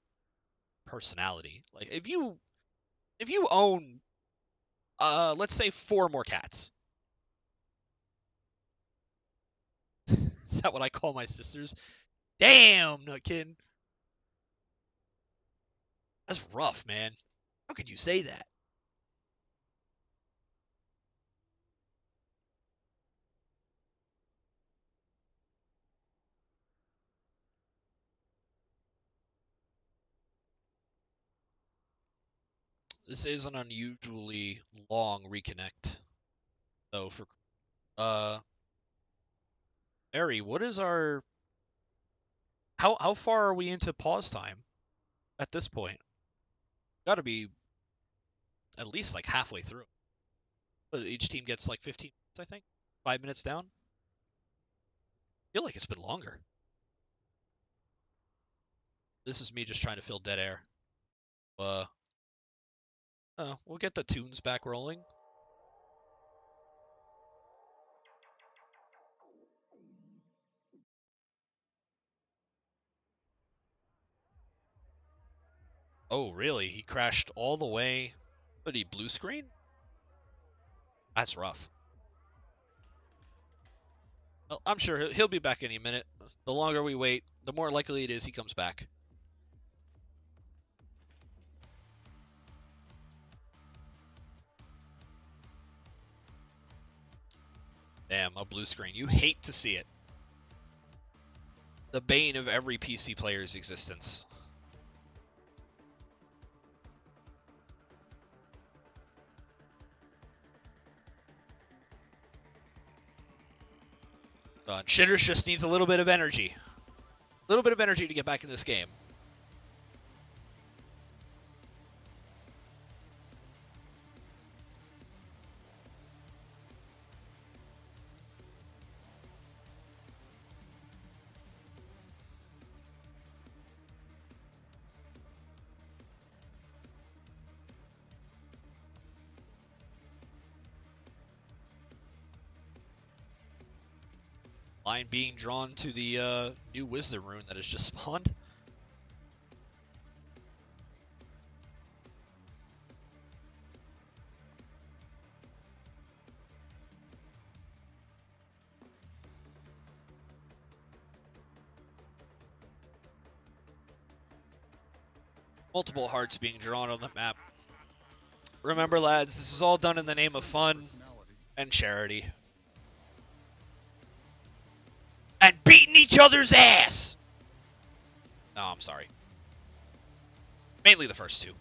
personality. Like if you own let's say 4 more cats. Is that what I call my sisters? Damn, Nutkin. That's rough, man. How could you say that? This is an unusually long reconnect, though. For Ari, what is our how far are we into pause time at this point? Got to be at least like halfway through. Each team gets like 15 minutes, I think. 5 minutes down. I feel like it's been longer. This is me just trying to fill dead air. We'll get the tunes back rolling. Oh, really? He crashed all the way. But he blue screen? That's rough. Well, I'm sure he'll be back any minute. The longer we wait, the more likely it is he comes back. Damn, a blue screen. You hate to see it. The bane of every PC player's existence. Shitters just needs a little bit of energy. A little bit of energy to get back in this game. Line being drawn to the new Wisdom rune that has just spawned. Multiple hearts being drawn on the map. Remember, lads, this is all done in the name of fun and charity. And beating each other's ass! No, I'm sorry. Mainly the first 2.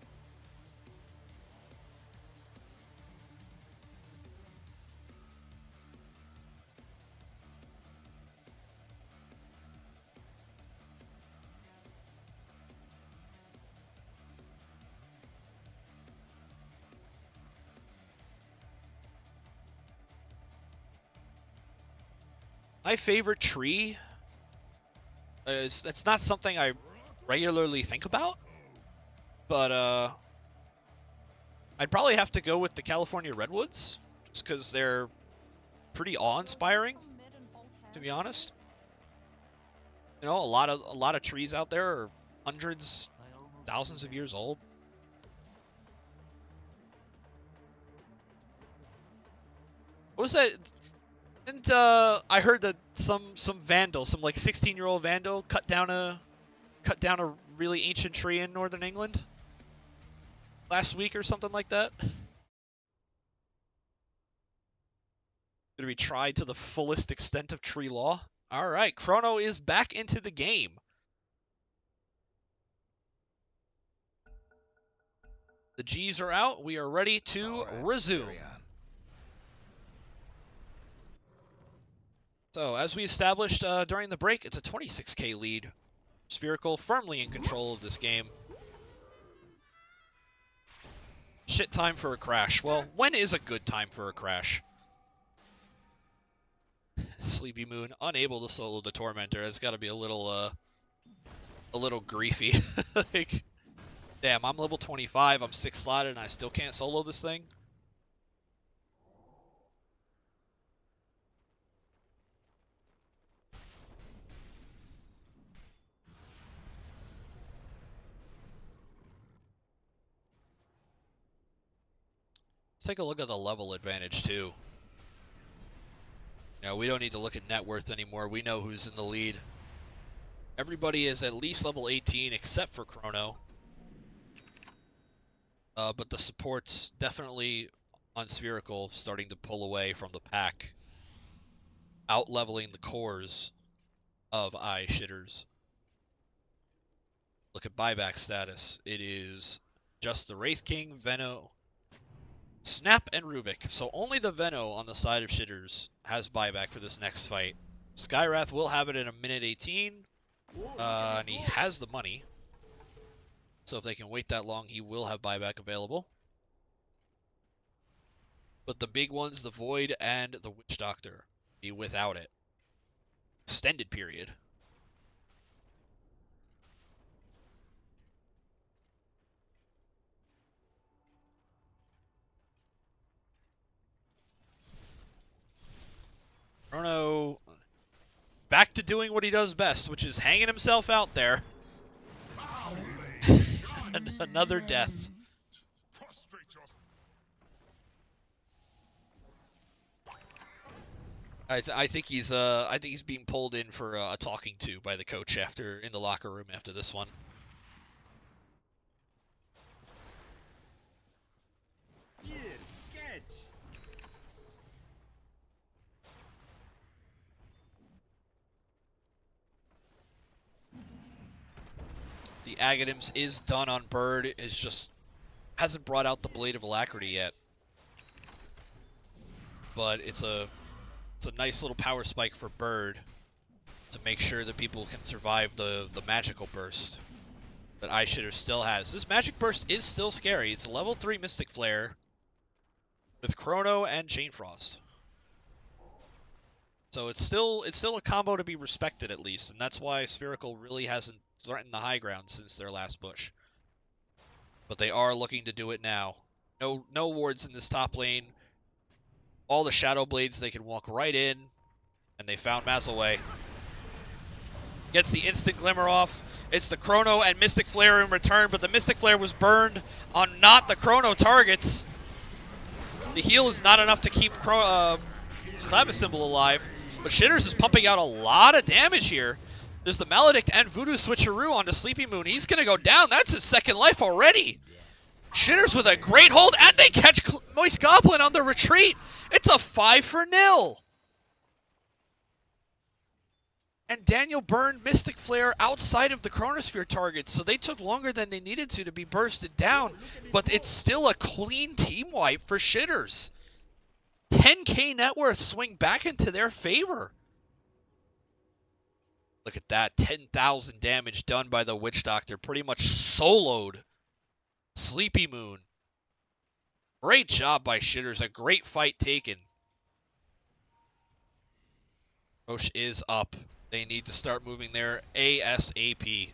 My favorite tree is that's not something I regularly think about, but I'd probably have to go with the California redwoods just because they're pretty awe-inspiring, to be honest. You know, a lot of trees out there are hundreds, thousands of years old. What was that? And I heard that some vandal, some like 16-year-old vandal, cut down a really ancient tree in northern England last week or something like that. Gonna be tried to the fullest extent of tree law. All right, Chrono is back into the game. The G's are out. We are ready to resume. Carry on. So, as we established during the break, it's a 26k lead. Spherical firmly in control of this game. Shit time for a crash. Well, when is a good time for a crash? Sleepy Moon, unable to solo the Tormentor. It's got to be a little griefy. Like, damn, I'm level 25, I'm 6 slotted, and I still can't solo this thing? Let's take a look at the level advantage, too. You know, we don't need to look at net worth anymore. We know who's in the lead. Everybody is at least level 18, except for Chrono. But the support's definitely on Spherical, starting to pull away from the pack. Out-leveling the cores of iShitters. Look at buyback status. It is just the Wraith King, Venno, Snap, and Rubik. So only the Venno on the side of Shitters has buyback for this next fight. Skywrath will have it in a minute 18, and he has the money. So if they can wait that long, he will have buyback available. But the big ones, the Void and the Witch Doctor, be without it. Extended period. Chrono back to doing what he does best, which is hanging himself out there. And another death. I think he's being pulled in for a talking to by the coach in the locker room after this one. Here, catch. The Agatims is done on Bird. It's just hasn't brought out the Blade of Alacrity yet. But it's a nice little power spike for Bird to make sure that people can survive the magical burst that iShitters still has. This magic burst is still scary. It's a level 3 Mystic Flare with Chrono and Chain Frost. So it's still a combo to be respected at least, and that's why Spherical really hasn't threatened the high ground since their last push. But they are looking to do it now. No wards in this top lane. All the Shadow Blades, they can walk right in, and they found Maselway. Gets the instant Glimmer off. It's the Chrono and Mystic Flare in return, but the Mystic Flare was burned on not the Chrono targets. The heal is not enough to keep Clavicimbel alive, but Shitters is pumping out a lot of damage here. There's the Maledict and Voodoo switcheroo onto Sleepy Moon. He's going to go down. That's his second life already. Shitters with a great hold, and they catch Moist Goblin on the retreat. It's a 5-0. And Daniel burned Mystic Flare outside of the Chronosphere targets, so they took longer than they needed to be bursted down. But it's still a clean team wipe for Shitters. 10k net worth swing back into their favor. Look at that, 10,000 damage done by the Witch Doctor. Pretty much soloed Sleepy Moon. Great job by Shitters, a great fight taken. Roche is up. They need to start moving there ASAP.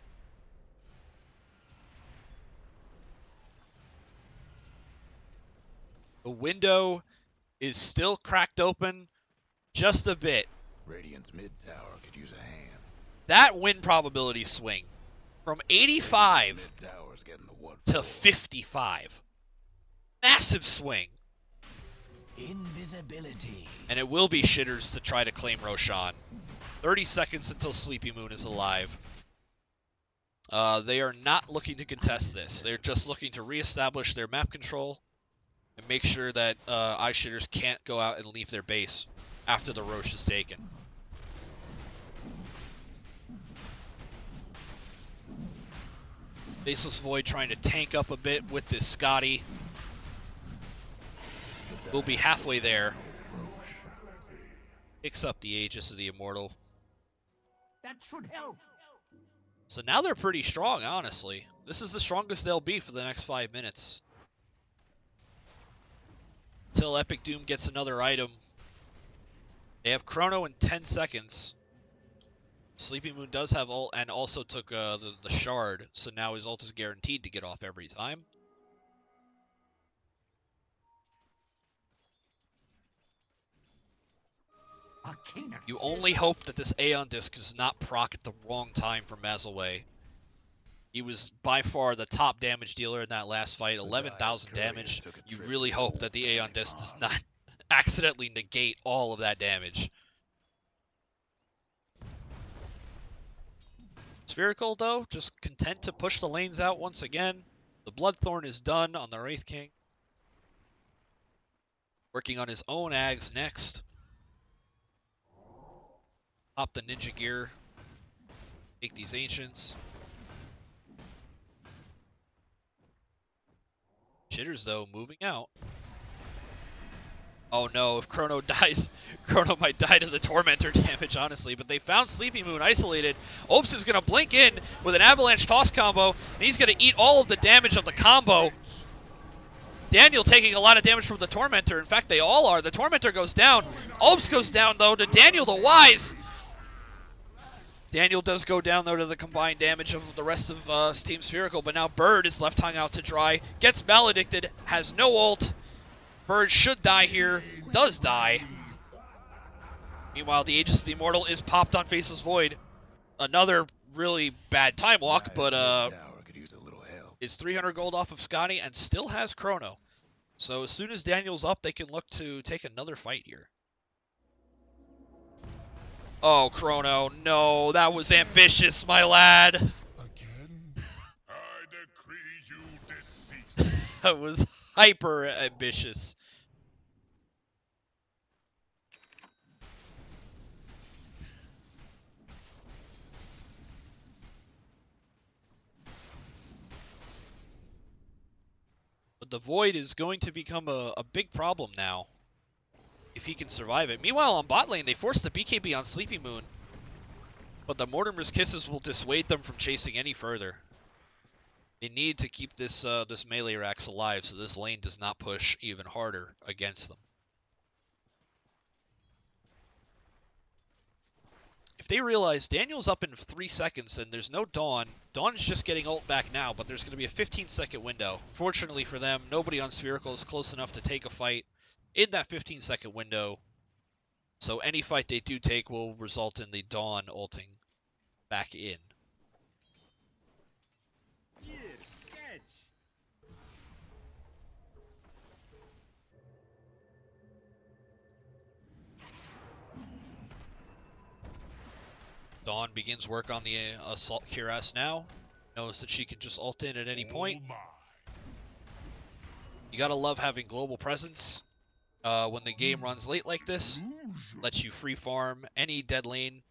The window is still cracked open just a bit. Radiant's mid tower could use a hand. That win probability swing From 85 Mid tower's getting the wood to full. 55. Massive swing. Invisibility. And it will be Shitters to try to claim Roshan. 30 seconds until Sleepy Moon is alive. They are not looking to contest this. They're just looking to reestablish their map control and make sure that iShitters can't go out and leave their base after the Rosh is taken. Baseless Void trying to tank up a bit with this Scotty. We'll be halfway there. Picks up the Aegis of the Immortal. That should help. So now they're pretty strong, honestly. This is the strongest they'll be for the next 5 minutes. Until Epic Doom gets another item. They have Chrono in 10 seconds. Sleepy Moon does have ult and also took the shard, so now his ult is guaranteed to get off every time. You only hope that this Aeon Disc does not proc at the wrong time for Maselway. He was by far the top damage dealer in that last fight, 11,000 damage. You really hope that the Aeon Disc does not accidentally negate all of that damage. Spherical, though, just content to push the lanes out once again. The Bloodthorn is done on the Wraith King. Working on his own Ags next. Pop the Ninja Gear. Take these Ancients. Shitters, though, moving out. Oh no, if Chrono dies, Chrono might die to the Tormentor damage, honestly. But they found Sleepy Moon isolated. Opes is going to blink in with an Avalanche Toss combo, and he's going to eat all of the damage of the combo. Daniel taking a lot of damage from the Tormentor. In fact, they all are. The Tormentor goes down. Opes goes down, though, to DanielTheWise. Daniel does go down, though, to the combined damage of the rest of Team Spherical, but now Bird is left hung out to dry. Gets maledicted, has no ult. Bird should die here, does die. Meanwhile, the Aegis of the Immortal is popped on Faceless Void. Another really bad time walk, but is 300 gold off of Scotty and still has Chrono. So as soon as Daniel's up, they can look to take another fight here. Oh, Chrono, no, that was ambitious, my lad. Again? I decree you deceased. That was hyper ambitious. But the Void is going to become a big problem now, if he can survive it. Meanwhile, on bot lane, they force the BKB on Sleepy Moon, but the Mortimer's Kisses will dissuade them from chasing any further. They need to keep this this melee Rax alive so this lane does not push even harder against them. If they realize Daniel's up in 3 seconds and there's no Dawn, Dawn's just getting ult back now, but there's going to be a 15-second window. Fortunately for them, nobody on Spherical is close enough to take a fight in that 15-second window. So any fight they do take will result in the Dawn ulting back in. Dawn begins work on the Assault Cuirass now. Knows that she can just ult in at any point. Oh my. You gotta love having global presence when the game runs late like this. Lets you free farm any dead lane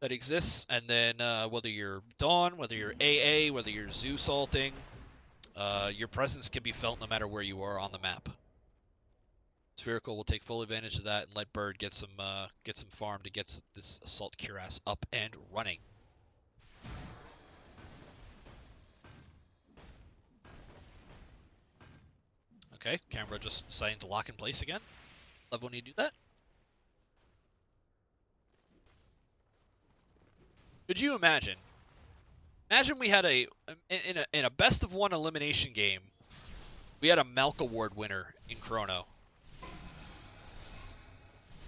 that exists, and then whether you're Dawn, whether you're AA, whether you're Zeus ulting, your presence can be felt no matter where you are on the map. Spherical will take full advantage of that and let Bird get some farm to get this Assault Cuirass up and running. Okay, camera just deciding to lock in place again. Love when you do that. Could you imagine? Imagine we had in a best of one elimination game, we had a Malk Award winner in Chrono.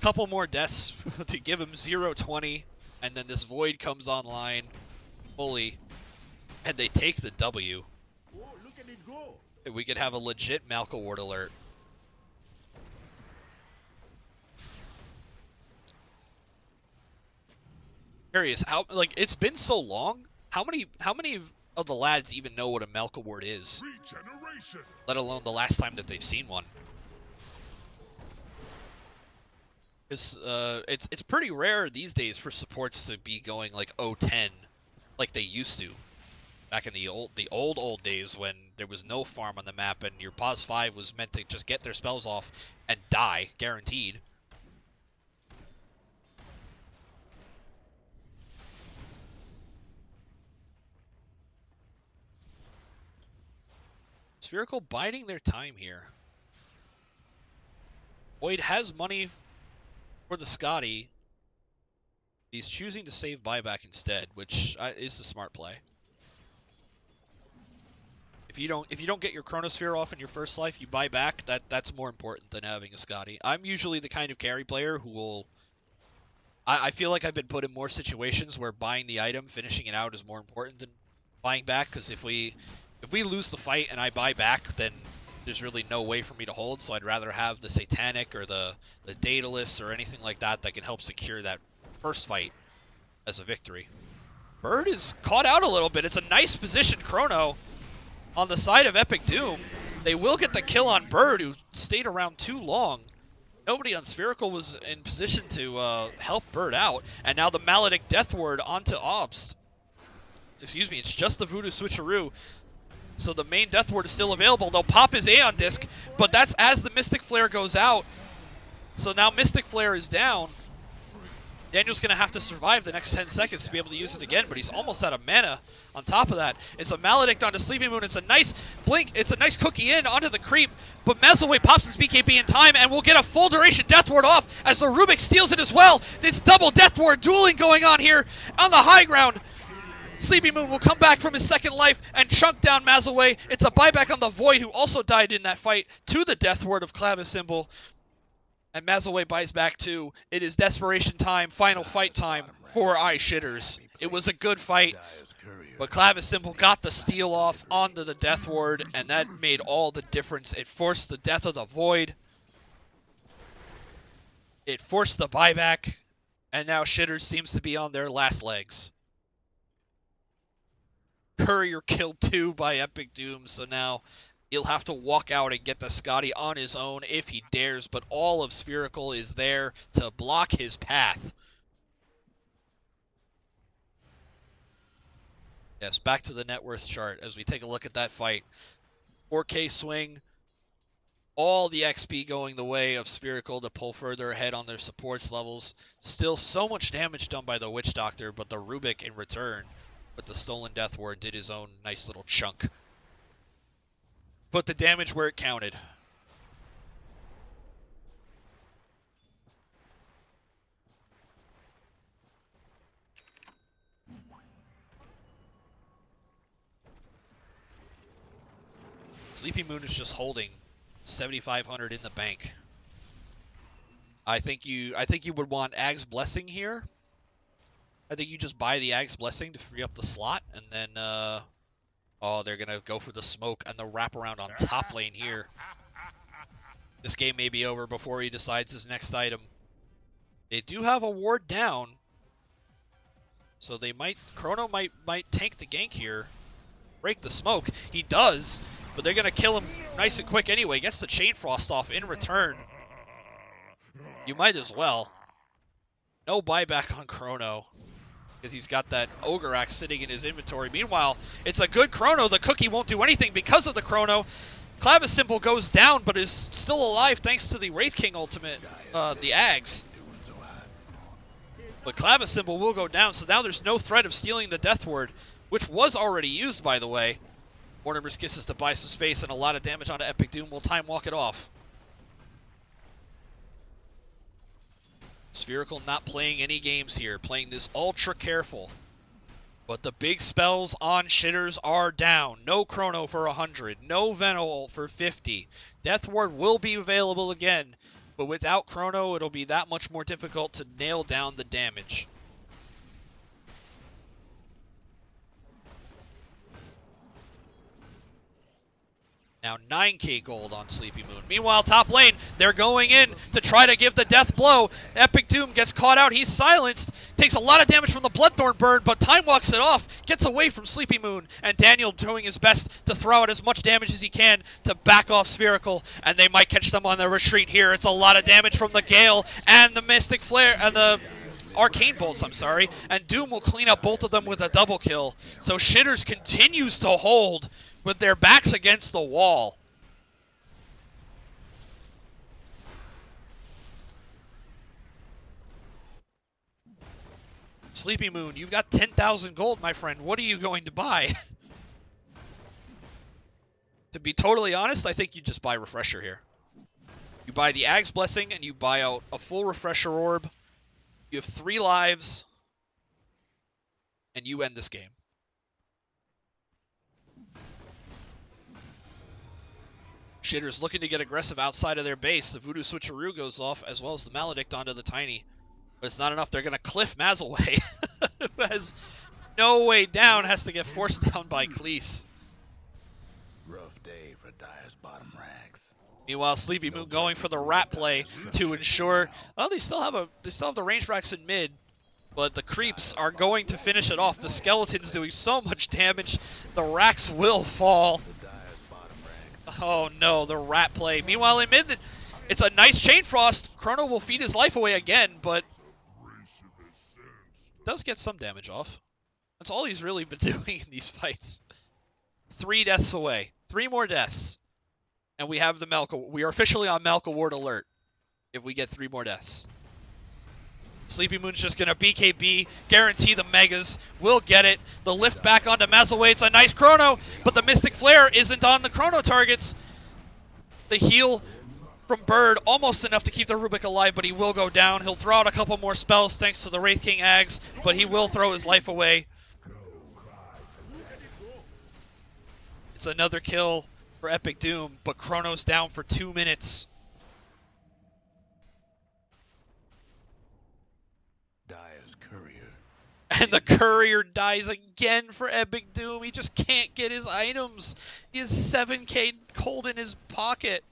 Couple more deaths to give him 0-20, and then this Void comes online fully. and they take the W, Oh, look at it go. we could have a legit Malkaward alert. Curious, how, like, it's been so long. How many of the lads even know what a Malkaward is? Regeneration. Let alone the last time that they've seen one. Because it's pretty rare these days for supports to be going like 0-10 like they used to. Back in the old days when there was no farm on the map and your pos 5 was meant to just get their spells off and die, guaranteed. Spherical biding their time here. Void has money for the Scotty. He's choosing to save buyback instead, which is the smart play. If you don't get your Chronosphere off in your first life, you buy back. That's more important than having a Scotty. I'm usually the kind of carry player who will. I feel like I've been put in more situations where buying the item, finishing it out, is more important than buying back. Because if we lose the fight and I buy back, then there's really no way for me to hold. So I'd rather have the Satanic or the Daedalus or anything like that that can help secure that first fight as a victory. Bird is caught out a little bit. It's a nice position, Chrono. On the side of Epic Doom, they will get the kill on Bird, who stayed around too long. Nobody on Spherical was in position to help Bird out. And now the Maledict Death Ward onto Obst. Excuse me, it's just the Voodoo Switcheroo. So the main Death Ward is still available. They'll pop his Aeon Disc, but that's as the Mystic Flare goes out. So now Mystic Flare is down. Daniel's going to have to survive the next 10 seconds to be able to use it again, but he's almost out of mana on top of that. It's a Maledict onto Sleepy Moon. It's a nice blink. It's a nice cookie in onto the creep, but Maselway pops his BKB in time, and we'll get a full duration Death Ward off as the Rubik steals it as well. This double Death Ward dueling going on here on the high ground. Sleepy Moon will come back from his second life and chunk down Maselway. It's a buyback on the Void, who also died in that fight, to the Death Ward of clavicimbel. And Maselway buys back too. It is desperation time, final fight time for iShitters. It was a good fight, but clavicimbel got the steal off onto the Death Ward, and that made all the difference. It forced the death of the Void. It forced the buyback, and now Shitters seems to be on their last legs. Courier killed too by Epic Doom, so now he'll have to walk out and get the Scotty on his own if he dares, but all of Spherical is there to block his path. Yes, back to the net worth chart as we take a look at that fight. 4K swing, all the XP going the way of Spherical to pull further ahead on their supports levels. Still so much damage done by the Witch Doctor, but the Rubik in return with the stolen Death Ward did his own nice little chunk. Put the damage where it counted. Sleepy Moon is just holding 7,500 in the bank. I think you would want Ag's Blessing here. I think you just buy the Ag's Blessing to free up the slot, and then oh, they're gonna go for the smoke and the wraparound on top lane here. This game may be over before he decides his next item. They do have a ward down, so they Chrono might tank the gank here, break the smoke. He does, but they're gonna kill him nice and quick anyway. Gets the Chain Frost off in return. You might as well. No buyback on Chrono, because he's got that Ogre Axe sitting in his inventory. Meanwhile, it's a good Chrono. The cookie won't do anything because of the Chrono. Clavicimbel goes down, but is still alive thanks to the Wraith King ultimate, the Ags. But Clavicimbel will go down, so now there's no threat of stealing the Death Ward, which was already used, by the way. Mortimer's Kisses to buy some space and a lot of damage onto Epic Doom. Will time walk it off. Spherical not playing any games here, playing this ultra careful. But the big spells on Shitters are down. No Chrono for 100, no Venom for 50. Death Ward will be available again, but without Chrono, it'll be that much more difficult to nail down the damage. Now 9k gold on Sleepy Moon. Meanwhile, top lane, they're going in to try to give the death blow. Epic Doom gets caught out. He's silenced. Takes a lot of damage from the Bloodthorn Bird, but time walks it off. Gets away from Sleepy Moon. And Daniel doing his best to throw out as much damage as he can to back off Spherical. And they might catch them on their retreat here. It's a lot of damage from the Gale and the Mystic Flare and the Arcane Bolts, I'm sorry. And Doom will clean up both of them with a double kill. So Shitters continues to hold with their backs against the wall. Sleepy Moon, you've got 10,000 gold, my friend. What are you going to buy? To be totally honest, I think you just buy Refresher here. You buy the Ag's Blessing, and you buy out a full Refresher Orb. You have 3 lives, and you end this game. Shitters looking to get aggressive outside of their base. The Voodoo Switcheroo goes off, as well as the Maledict onto the Tiny. But it's not enough. They're going to cliff Maselway, who has no way down, has to get forced down by Cleese. Rough day for Dyer's bottom ranks. Meanwhile, Sleepy Moon going for the rat play to ensure. Well, they still have the range racks in mid, but the creeps are going to finish it off. The skeleton's doing so much damage, the racks will fall. Oh no, the rat play. Meanwhile, in mid, it's a nice Chain Frost. Chrono will feed his life away again, but does get some damage off. That's all he's really been doing in these fights. 3 deaths away. 3 more deaths. And we have the Melka. We are officially on Melka Ward alert if we get 3 more deaths. Sleepy Moon's just going to BKB, guarantee the Megas. We'll get it. The lift back onto Maselway. It's a nice Chrono, but the Mystic Flare isn't on the Chrono targets. The heal from Bird, almost enough to keep the Rubik alive, but he will go down. He'll throw out a couple more spells thanks to the Wraith King Ags, but he will throw his life away. It's another kill for Epic Doom, but Chrono's down for 2 minutes. Dyer's courier. And the courier dies again for Epic Doom. He just can't get his items. He has 7k gold in his pocket.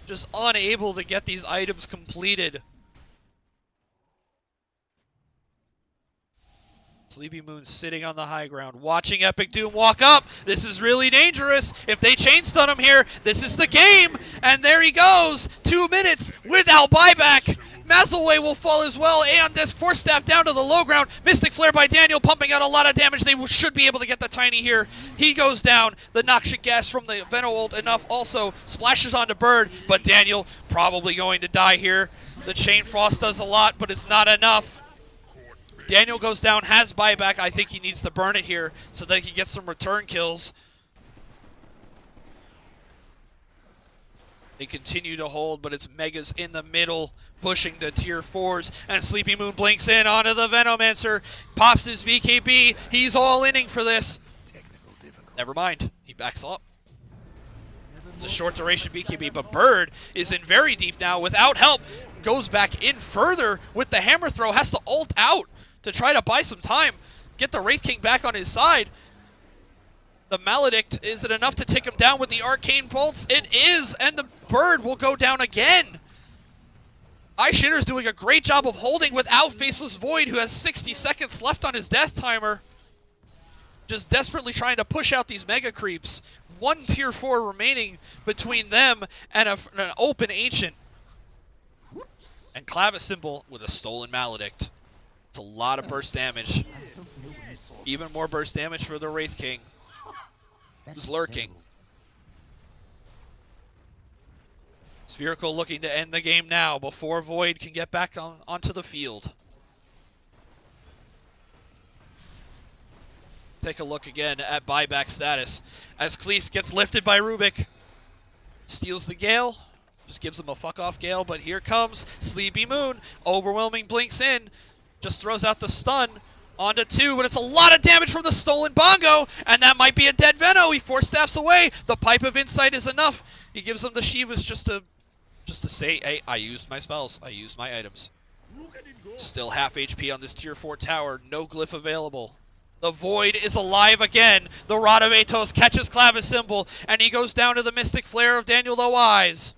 Just unable to get these items completed. Sleepy Moon sitting on the high ground, watching Epic Doom walk up. This is really dangerous. If they chain stun him here, this is the game. And there he goes. 2 minutes without buyback. Maselway will fall as well. Aeon Disc Force Staff down to the low ground. Mystic Flare by Daniel pumping out a lot of damage. They should be able to get the Tiny here. He goes down. The Noxious Gas from the Veno ult enough also splashes onto Bird, but Daniel probably going to die here. The Chain Frost does a lot, but it's not enough. Daniel goes down, has buyback. I think he needs to burn it here so that he can get some return kills. They continue to hold, but it's Megas in the middle, pushing the tier 4s, and Sleepy Moon blinks in onto the Venomancer, pops his VKB, he's all inning for this. Never mind, he backs up. It's a short duration BKB, but Bird is in very deep now without help, goes back in further with the hammer throw, has to ult out to try to buy some time, get the Wraith King back on his side. The Maledict, is it enough to take him down with the Arcane Bolts? It is, and the Bird will go down again. iShitter's doing a great job of holding without Faceless Void, who has 60 seconds left on his death timer. Just desperately trying to push out these mega creeps. 1 tier 4 remaining between them and an open Ancient. And Clavicimbel with a stolen Maledict. It's a lot of burst damage. Even more burst damage for the Wraith King, who's lurking. Spherical looking to end the game now before Void can get back onto the field. Take a look again at buyback status as Cleese gets lifted by Rubik. Steals the Gale. Just gives him a fuck off Gale, but here comes Sleepy Moon. Overwhelming blinks in. Just throws out the stun onto 2, but it's a lot of damage from the stolen Bongo, and that might be a dead Veno. He force staffs away. The Pipe of Insight is enough. He gives him the Shivas just to say, hey, I used my spells. I used my items. Still half HP on this tier 4 tower. No glyph available. The Void is alive again. The Radametos catches Clavicimbel, and he goes down to the Mystic Flare of DanielTheWise.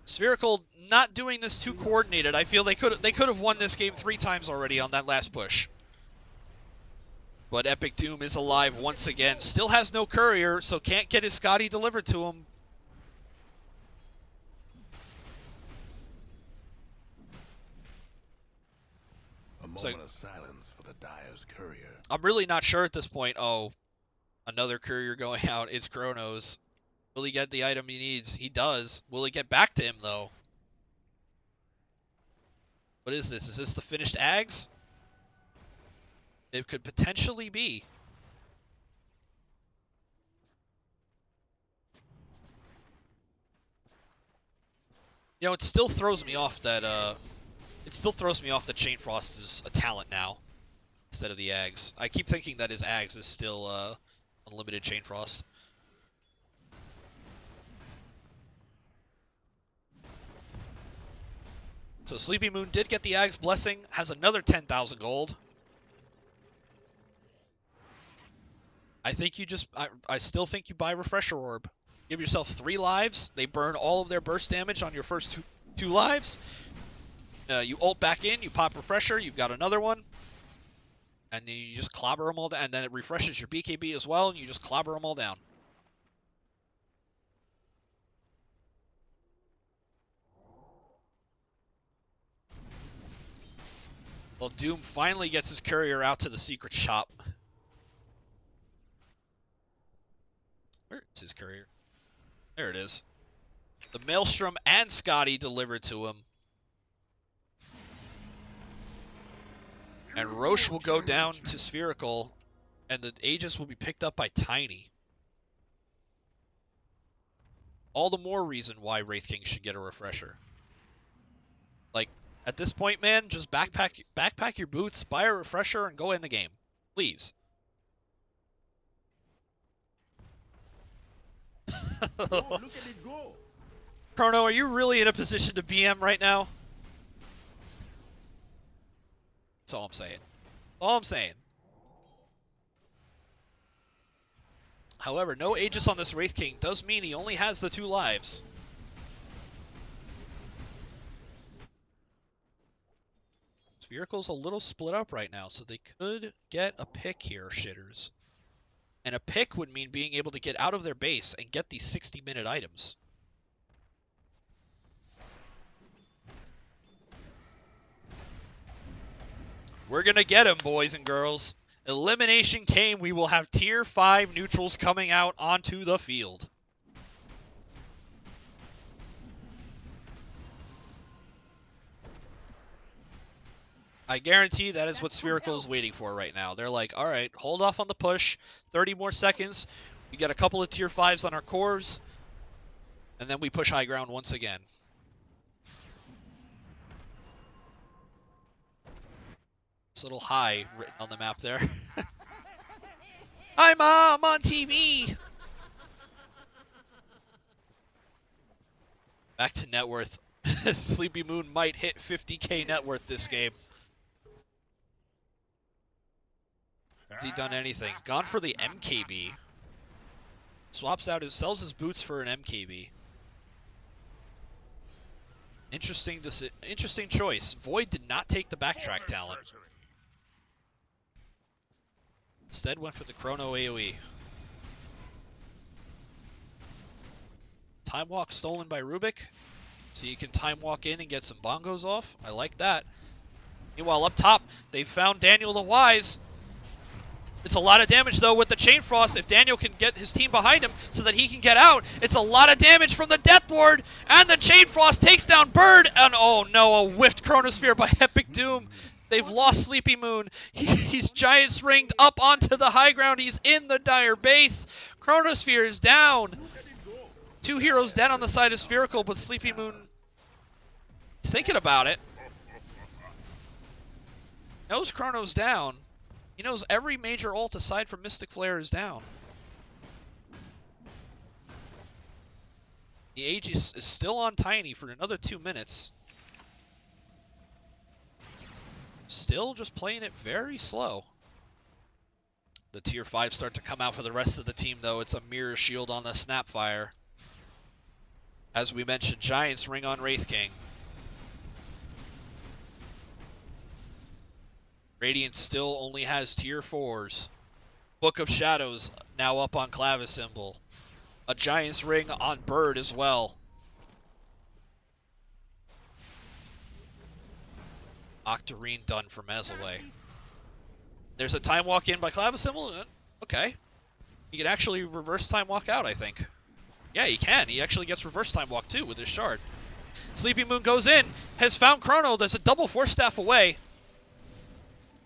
Spherical not doing this too coordinated. I feel they could have won this game 3 times already on that last push. But Epic Doom is alive once again. Still has no courier, so can't get his Scotty delivered to him. A moment of silence for the Dyer's courier. I'm really not sure at this point. Oh, another courier going out. It's Chrono's. Will he get the item he needs? He does. Will it get back to him, though? What is this? Is this the finished Ags? It could potentially be. You know, it still throws me off that Chain Frost is a talent now instead of the Ags. I keep thinking that his Ags is still unlimited Chain Frost. So Sleepy Moon did get the Ags Blessing, has another 10,000 gold. I still think you buy Refresher Orb. Give yourself 3 lives. They burn all of their burst damage on your first two lives. You ult back in, you pop Refresher, you've got another one. And then you just clobber them all down. And then it refreshes your BKB as well, and you just clobber them all down. Well, Doom finally gets his courier out to the secret shop. Where is his courier? There it is. The Maelstrom and Scotty delivered to him. And Roche will go down to Spherical, and the Aegis will be picked up by Tiny. All the more reason why Wraith King should get a refresher. Like, at this point, man, just backpack your boots, buy a refresher, and go in the game. Please. Look at it go. Chrono, are you really in a position to BM right now? That's all I'm saying. All I'm saying. However, no Aegis on this Wraith King does mean he only has the 2 lives. Spherical's a little split up right now, so they could get a pick here, shitters. And a pick would mean being able to get out of their base and get these 60-minute items. We're gonna get him, boys and girls. Elimination came. We will have tier 5 neutrals coming out onto the field. I guarantee that is what Spherical is waiting for right now. They're like, all right, hold off on the push. 30 more seconds. We get a couple of tier 5s on our cores. And then we push high ground once again. This little high written on the map there. Hi, Mom, on TV. Back to net worth. Sleepy Moon might hit 50k net worth this game. Has he done anything? Gone for the MKB. Swaps out sells his boots for an MKB. Interesting choice. Void did not take the backtrack talent. Instead went for the Chrono AoE. Time walk stolen by Rubik. So you can time walk in and get some bongos off. I like that. Meanwhile, up top, they found DanielTheWise. It's a lot of damage, though, with the Chain Frost. If Daniel can get his team behind him so that he can get out, it's a lot of damage from the Death Ward. And the Chain Frost takes down Bird. And oh no, a whiffed Chronosphere by Epic Doom. They've lost Sleepy Moon. He's Giants ringed up onto the high ground. He's in the Dire base. Chronosphere is down. 2 heroes dead on the side of Spherical, but Sleepy Moon is thinking about it. Knows Chrono's down. He knows every major ult aside from Mystic Flare is down. The Aegis is still on Tiny for another 2 minutes. Still just playing it very slow. The tier 5 start to come out for the rest of the team, though. It's a mirror shield on the Snapfire. As we mentioned, Giants ring on Wraith King. Radiant still only has tier 4s. Book of Shadows now up on Clavicimbel. A Giants ring on Bird as well. Octarine done for Maselway. There's a time walk in by Clavicimbel. Okay. He can actually reverse time walk out, I think. Yeah, he can. He actually gets reverse time walk too with his shard. Sleepy Moon goes in, has found Chrono. There's a double force staff away.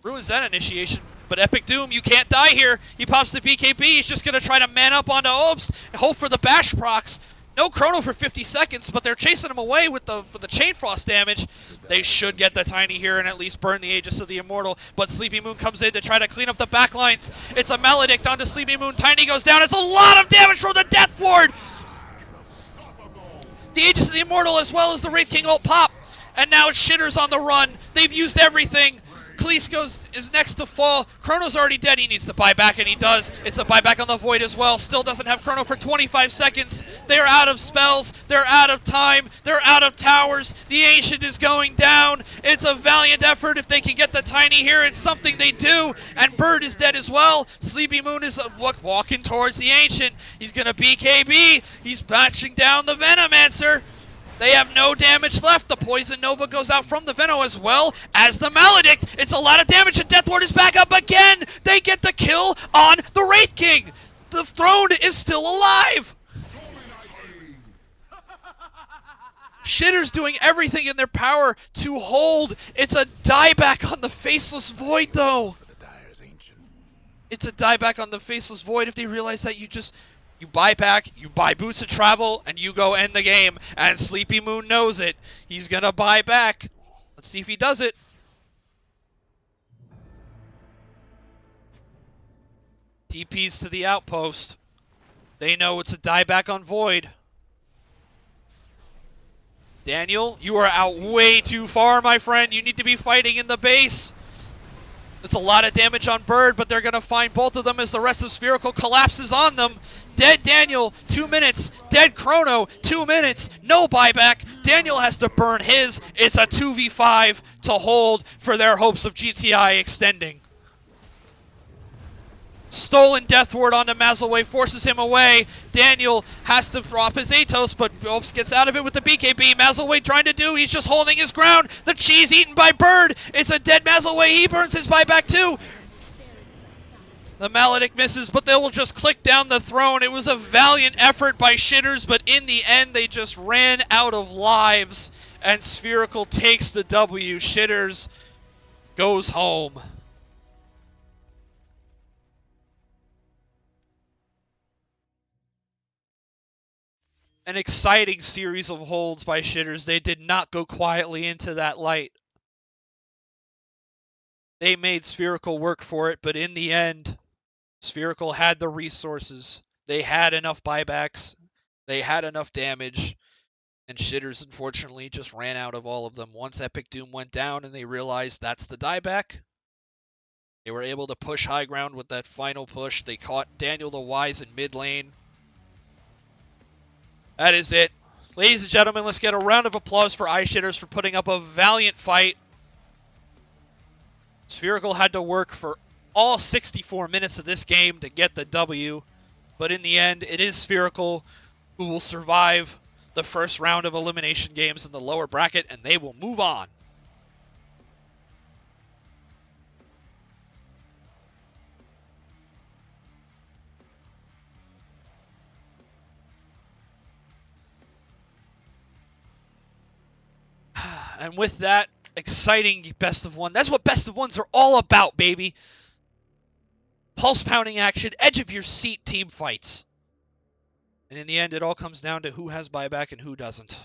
Ruins that initiation. But Epic Doom, you can't die here. He pops the BKB. He's just going to try to man up onto Obst and hope for the bash procs. No Chrono for 50 seconds, but they're chasing him away with the Chain Frost damage. They should get the Tiny here and at least burn the Aegis of the Immortal. But Sleepy Moon comes in to try to clean up the backlines. It's a Maledict onto Sleepy Moon. Tiny goes down. It's a lot of damage from the Death Ward. The Aegis of the Immortal as well as the Wraith King ult pop. And now it's Shitters on the run. They've used everything. Cleese is next to fall. Chrono's already dead. He needs to buy back, and he does. It's a buyback on the Void as well. Still doesn't have Chrono for 25 seconds. They're out of spells. They're out of time. They're out of towers. The Ancient is going down. It's a valiant effort. If they can get the Tiny here, it's something they do. And Bird is dead as well. Sleepy Moon is walking towards the Ancient. He's going to BKB. He's batching down the Venomancer. They have no damage left. The Poison Nova goes out from the Veno as well as the Maledict. It's a lot of damage, and Death Ward is back up again. They get the kill on the Wraith King. The throne is still alive. Shitters doing everything in their power to hold. It's a dieback on the Faceless Void, though. It's a dieback on the Faceless Void. If they realize that you buy back, you buy Boots of Travel, and you go end the game. And Sleepy Moon knows it. He's going to buy back. Let's see if he does it. TPs to the outpost. They know it's a dieback on Void. Daniel, you are out way too far, my friend. You need to be fighting in the base. That's a lot of damage on Bird, but they're going to find both of them as the rest of Spherical collapses on them. Dead Daniel, 2 minutes. Dead Chrono, 2 minutes. No buyback. Daniel has to burn his. It's a 2v5 to hold for their hopes of GTI extending. Stolen Death Ward onto Maselway, forces him away. Daniel has to drop his Atos, but Obst gets out of it with the BKB. Maselway trying to do, he's just holding his ground. The cheese eaten by Bird. It's a dead Maselway. He burns his buyback too. The Maledict misses, but they will just click down the throne. It was a valiant effort by Shitters, but in the end, they just ran out of lives. And Spherical takes the W. Shitters goes home. An exciting series of holds by Shitters. They did not go quietly into that light. They made Spherical work for it, but in the end, Spherical had the resources. They had enough buybacks. They had enough damage. And Shitters, unfortunately, just ran out of all of them. Once Epic Doom went down and they realized that's the dieback, they were able to push high ground with that final push. They caught DanielTheWise in mid lane. That is it. Ladies and gentlemen, let's get a round of applause for iShitters for putting up a valiant fight. Spherical had to work for all 64 minutes of this game to get the W, but in the end, it is Spherical who will survive the first round of elimination games in the lower bracket, and they will move on. And with that, exciting best of one. That's what best of ones are all about, baby. Pulse pounding action, edge of your seat team fights. And in the end, it all comes down to who has buyback and who doesn't.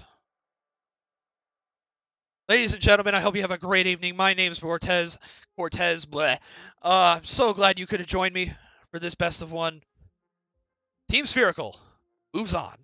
Ladies and gentlemen, I hope you have a great evening. My name's Cortez. I'm so glad you could have joined me for this best of one. Team Spherical moves on.